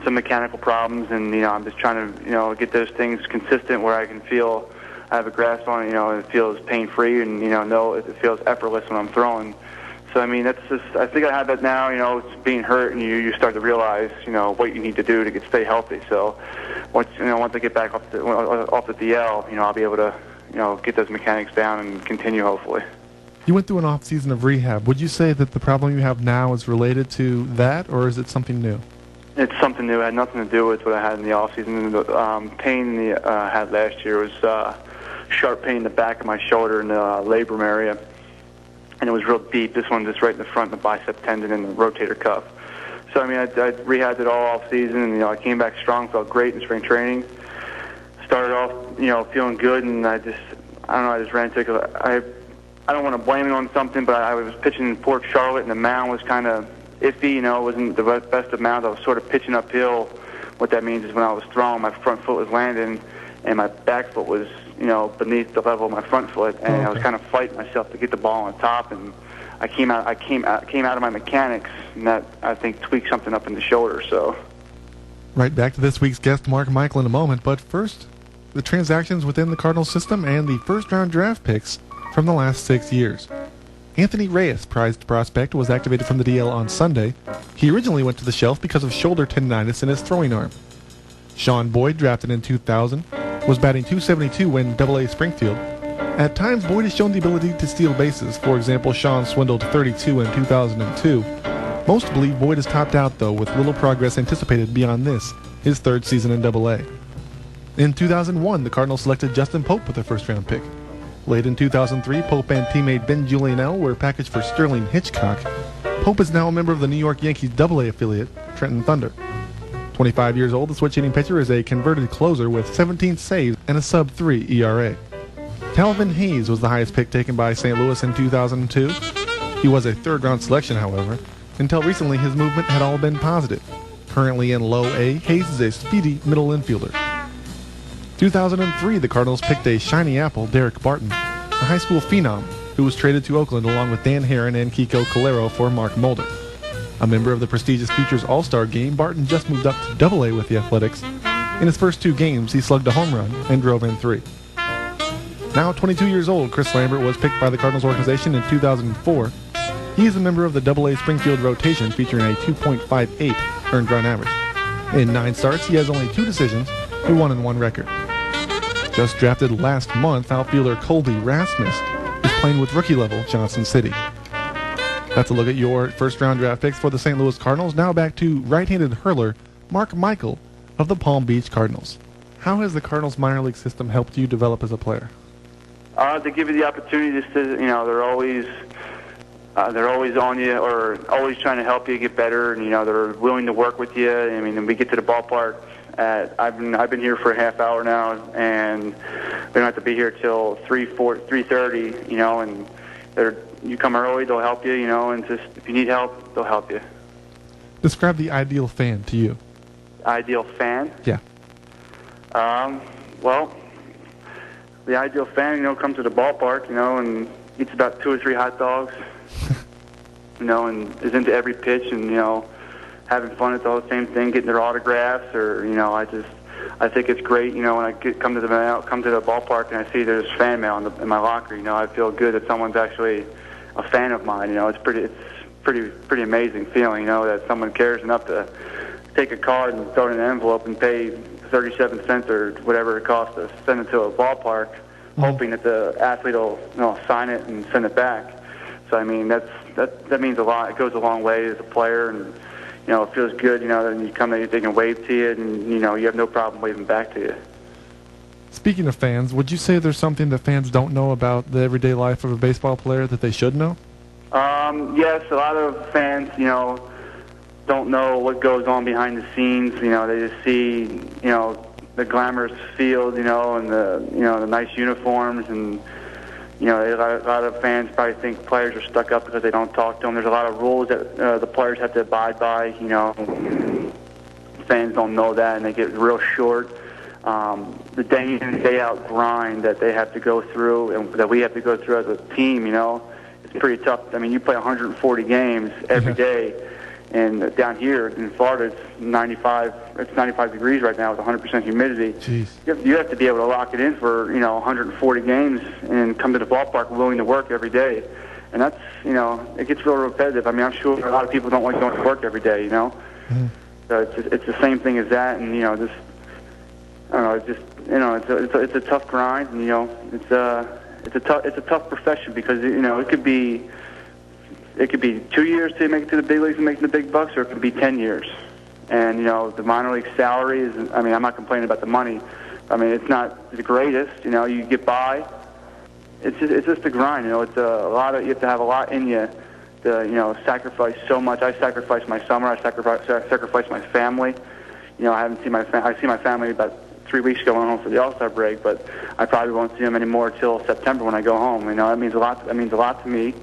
some mechanical problems, and I'm just trying to get those things consistent where I can feel I have a grasp on it. It feels pain-free, and it feels effortless when I'm throwing. So that's just, I think I have that now. It's being hurt, and you start to realize what you need to do to stay healthy. So once I get back off the DL, I'll be able to get those mechanics down and continue hopefully. You went through an off-season of rehab. Would you say that the problem you have now is related to that, or is it something new? It's something new. It had nothing to do with what I had in the offseason. The pain I had last year was sharp pain in the back of my shoulder in the labrum area, and it was real deep. This one just right in the front, the bicep tendon and the rotator cuff. So, I mean, I rehabbed it all off season, and, I came back strong, felt great in spring training. Started off, feeling good, and I just ran into it. I don't want to blame it on something, but I was pitching in Port Charlotte, and the mound was kind of iffy, it wasn't the best of mound. I was sort of pitching uphill. What that means is when I was throwing, my front foot was landing, and my back foot was, beneath the level of my front foot, and I was kind of fighting myself to get the ball on top, and I came out of my mechanics, and that, I think, tweaked something up in the shoulder, so. Right back to this week's guest, Mark Michael, in a moment, but first, the transactions within the Cardinals system and the first-round draft picks from the last 6 years. Anthony Reyes, prized prospect, was activated from the DL on Sunday. He originally went to the shelf because of shoulder tendinitis in his throwing arm. Sean Boyd, drafted in 2000, was batting .272 when AA Springfield. At times, Boyd has shown the ability to steal bases. For example, Sean swindled 32 in 2002. Most believe Boyd has topped out, though, with little progress anticipated beyond this, his third season in AA. In 2001, the Cardinals selected Justin Pope with their first-round pick. Late in 2003, Pope and teammate Ben Julianell were packaged for Sterling Hitchcock. Pope is now a member of the New York Yankees AA affiliate, Trenton Thunder. 25 years old, the switch-hitting pitcher is a converted closer with 17 saves and a sub-3 ERA. Calvin Hayes was the highest pick taken by St. Louis in 2002. He was a third-round selection, however. Until recently, his movement had all been positive. Currently in low A, Hayes is a speedy middle infielder. 2003, the Cardinals picked a shiny apple, Derek Barton, a high school phenom who was traded to Oakland along with Dan Herron and Kiko Calero for Mark Mulder. A member of the prestigious Futures All-Star game, Barton just moved up to AA with the Athletics. In his first 2 games, he slugged a home run and drove in 3. Now 22 years old, Chris Lambert was picked by the Cardinals organization in 2004. He is a member of the AA Springfield rotation, featuring a 2.58 earned run average. In 9 starts, he has only 2 decisions, a 1-1 record. Just drafted last month, outfielder Colby Rasmus is playing with rookie-level Johnson City. That's a look at your first-round draft picks for the St. Louis Cardinals. Now back to right-handed hurler Mark Michael of the Palm Beach Cardinals. How has the Cardinals minor league system helped you develop as a player? They give you the opportunity to, they're always on you, or always trying to help you get better, and they're willing to work with you. I mean, we get to the ballpark. I've been here for a half hour now, and we don't have to be here till 3:30. And you come early, they'll help you. And just if you need help, they'll help you. Describe the ideal fan to you. Ideal fan? Yeah. Well, the ideal fan, comes to the ballpark, and eats about 2 or 3 hot dogs, and is into every pitch, and having fun. It's all the same thing, getting their autographs, or I think it's great. When I come to the ballpark and I see there's fan mail in my locker, I feel good that someone's actually a fan of mine. It's pretty amazing feeling. That someone cares enough to take a card and throw it in an envelope and pay 37 cents or whatever it costs to send it to a ballpark, hoping that the athlete will sign it and send it back. So I mean that means a lot. It goes a long way as a player, and it feels good, that you come there, they can wave to you, and, you have no problem waving back to you. Speaking of fans, would you say there's something that fans don't know about the everyday life of a baseball player that they should know? Yes, a lot of fans, don't know what goes on behind the scenes. They just see, the glamorous field, and the nice uniforms, and a lot of fans probably think players are stuck up because they don't talk to them. There's a lot of rules that the players have to abide by. Fans don't know that, and they get real short. The day in, day out grind that they have to go through, and that we have to go through as a team, it's pretty tough. I mean, you play 140 games every day, and down here in Florida, it's 95 degrees right now with 100% humidity. Jeez. You have to be able to lock it in for 140 games and come to the ballpark willing to work every day, and that's it gets real repetitive. I mean, I'm sure a lot of people don't like going to work every day. Mm-hmm. So it's the same thing as that, and just I don't know, it's a tough grind, and it's a tough profession because it could be 2 years to make it to the big leagues and make the big bucks, or it could be 10 years. And, you know, the minor league salary is, I mean, I'm not complaining about the money. I mean, it's not the greatest, you know, you get by. It's just a grind, you know, it's a lot of, you have to have a lot in you to, you know, sacrifice so much. I sacrifice my summer, I sacrifice my family. You know, I haven't seen I see my family about 3 weeks ago when I went home for the All-Star break, but I probably won't see them anymore till September when I go home. You know, that means a lot to me.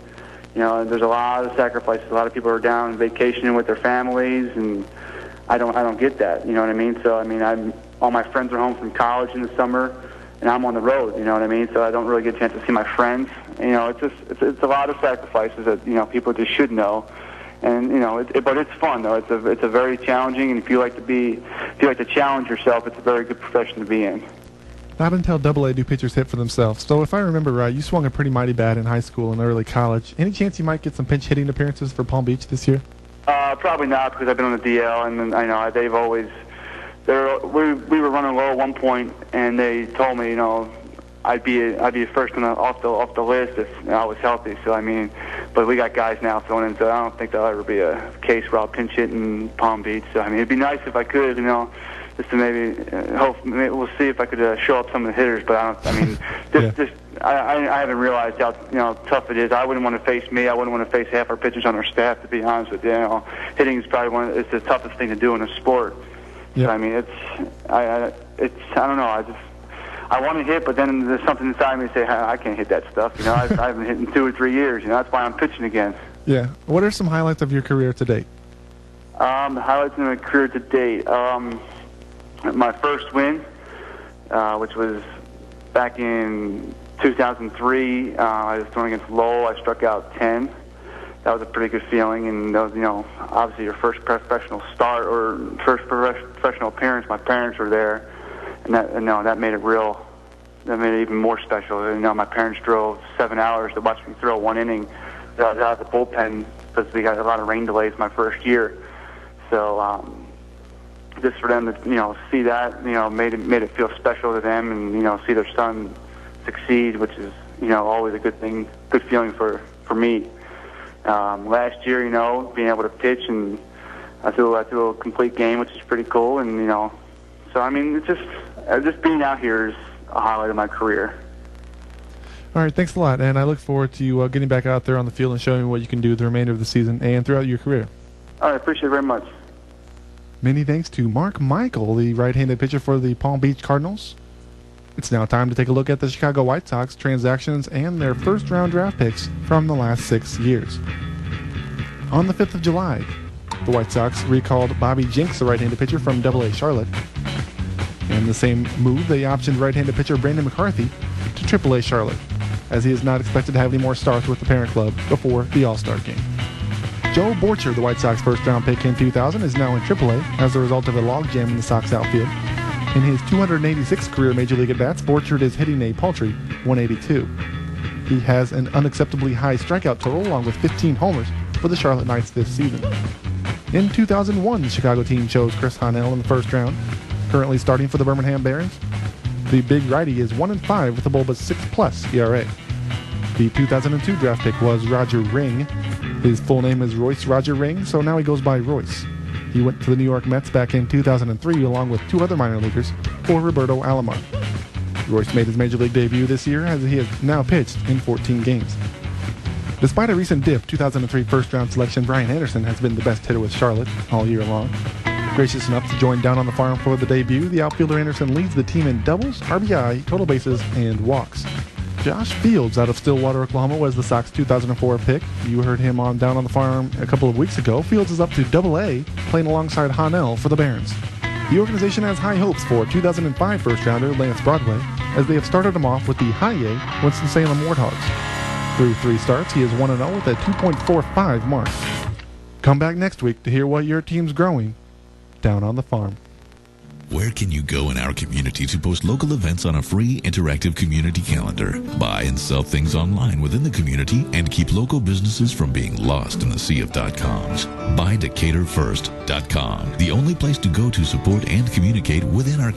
You know, there's a lot of sacrifices. A lot of people are down vacationing with their families, and I don't get that. You know what I mean? So I mean, all my friends are home from college in the summer, and I'm on the road. You know what I mean? So I don't really get a chance to see my friends. You know, it's a lot of sacrifices that, you know, people just should know. And, you know, but it's fun though. It's a very challenging, and if you like to challenge yourself, it's a very good profession to be in. Not until AA do pitchers hit for themselves. So if I remember right, you swung a pretty mighty bat in high school and early college. Any chance you might get some pinch hitting appearances for Palm Beach this year? Probably not, because I've been on the DL, and I know they've always. We were running low at one point, and they told me, you know, I'd be first off the list if I was healthy. So I mean, but we got guys now filling in, so I don't think there'll ever be a case where I'll pinch hit in Palm Beach. So I mean, it'd be nice if I could, you know, just to maybe maybe we'll see if I could show up some of the hitters. But I haven't realized how, you know, tough it is. I wouldn't want to face me. I wouldn't want to face half our pitchers on our staff, to be honest with you. You know, hitting is probably it's the toughest thing to do in a sport. Yep. So, I mean, I don't know. I want to hit, but then there's something inside me say, I can't hit that stuff. You know, I haven't hit in 2 or 3 years. You know, that's why I'm pitching again. Yeah. What are some highlights of your career to date? The highlights of my career to date. My first win, which was back in 2003. I was throwing against Lowell. I struck out 10. That was a pretty good feeling, and that was, you know, obviously your first professional start or first professional appearance. My parents were there. And that made it real. That made it even more special. You know, my parents drove 7 hours to watch me throw one inning out of the bullpen because we got a lot of rain delays my first year. So just for them to, you know, see that, you know, made it feel special to them, and, you know, see their son succeed, which is, you know, always a good thing, good feeling for me. Last year, you know, being able to pitch, and I threw a complete game, which is pretty cool, and, you know, so I mean, it's just being out here is a highlight of my career. All right, thanks a lot, and I look forward to you getting back out there on the field and showing me what you can do the remainder of the season and throughout your career. All right, appreciate it very much. Many thanks to Mark Michael, the right-handed pitcher for the Palm Beach Cardinals. It's now time to take a look at the Chicago White Sox transactions and their first-round draft picks from the last 6 years. On the 5th of July, the White Sox recalled Bobby Jenks, the right-handed pitcher from AA Charlotte. In the same move, they optioned right-handed pitcher Brandon McCarthy to AAA Charlotte, as he is not expected to have any more starts with the parent club before the All-Star game. Joe Borcher, the White Sox first-round pick in 2000, is now in AAA as a result of a logjam in the Sox outfield. In his 286 career Major League at-bats, Borcher is hitting a paltry 182. He has an unacceptably high strikeout total, along with 15 homers for the Charlotte Knights this season. In 2001, the Chicago team chose Chris Honnell in the first round, currently starting for the Birmingham Barons. The big righty is 1-5 with a bulbous 6+ ERA. The 2002 draft pick was Roger Ring. His full name is Royce Roger Ring, so now he goes by Royce. He went to the New York Mets back in 2003 along with 2 other minor leaguers for Roberto Alomar. Royce made his Major League debut this year as he has now pitched in 14 games. Despite a recent dip, 2003 first-round selection Brian Anderson has been the best hitter with Charlotte all year long. Gracious enough to join down on the farm for the debut, the outfielder Anderson leads the team in doubles, RBI, total bases, and walks. Josh Fields out of Stillwater, Oklahoma was the Sox 2004 pick. You heard him on Down on the Farm a couple of weeks ago. Fields is up to AA, playing alongside Honnell for the Barons. The organization has high hopes for 2005 first-rounder Lance Broadway, as they have started him off with the high-A Winston-Salem Warthogs. Through 3 starts, he is 1-0 with a 2.45 mark. Come back next week to hear what your team's growing down on the farm. Where can you go in our community to post local events on a free, interactive community calendar? Buy and sell things online within the community and keep local businesses from being lost in the sea of .coms. Buy DecaturFirst.com, the only place to go to support and communicate within our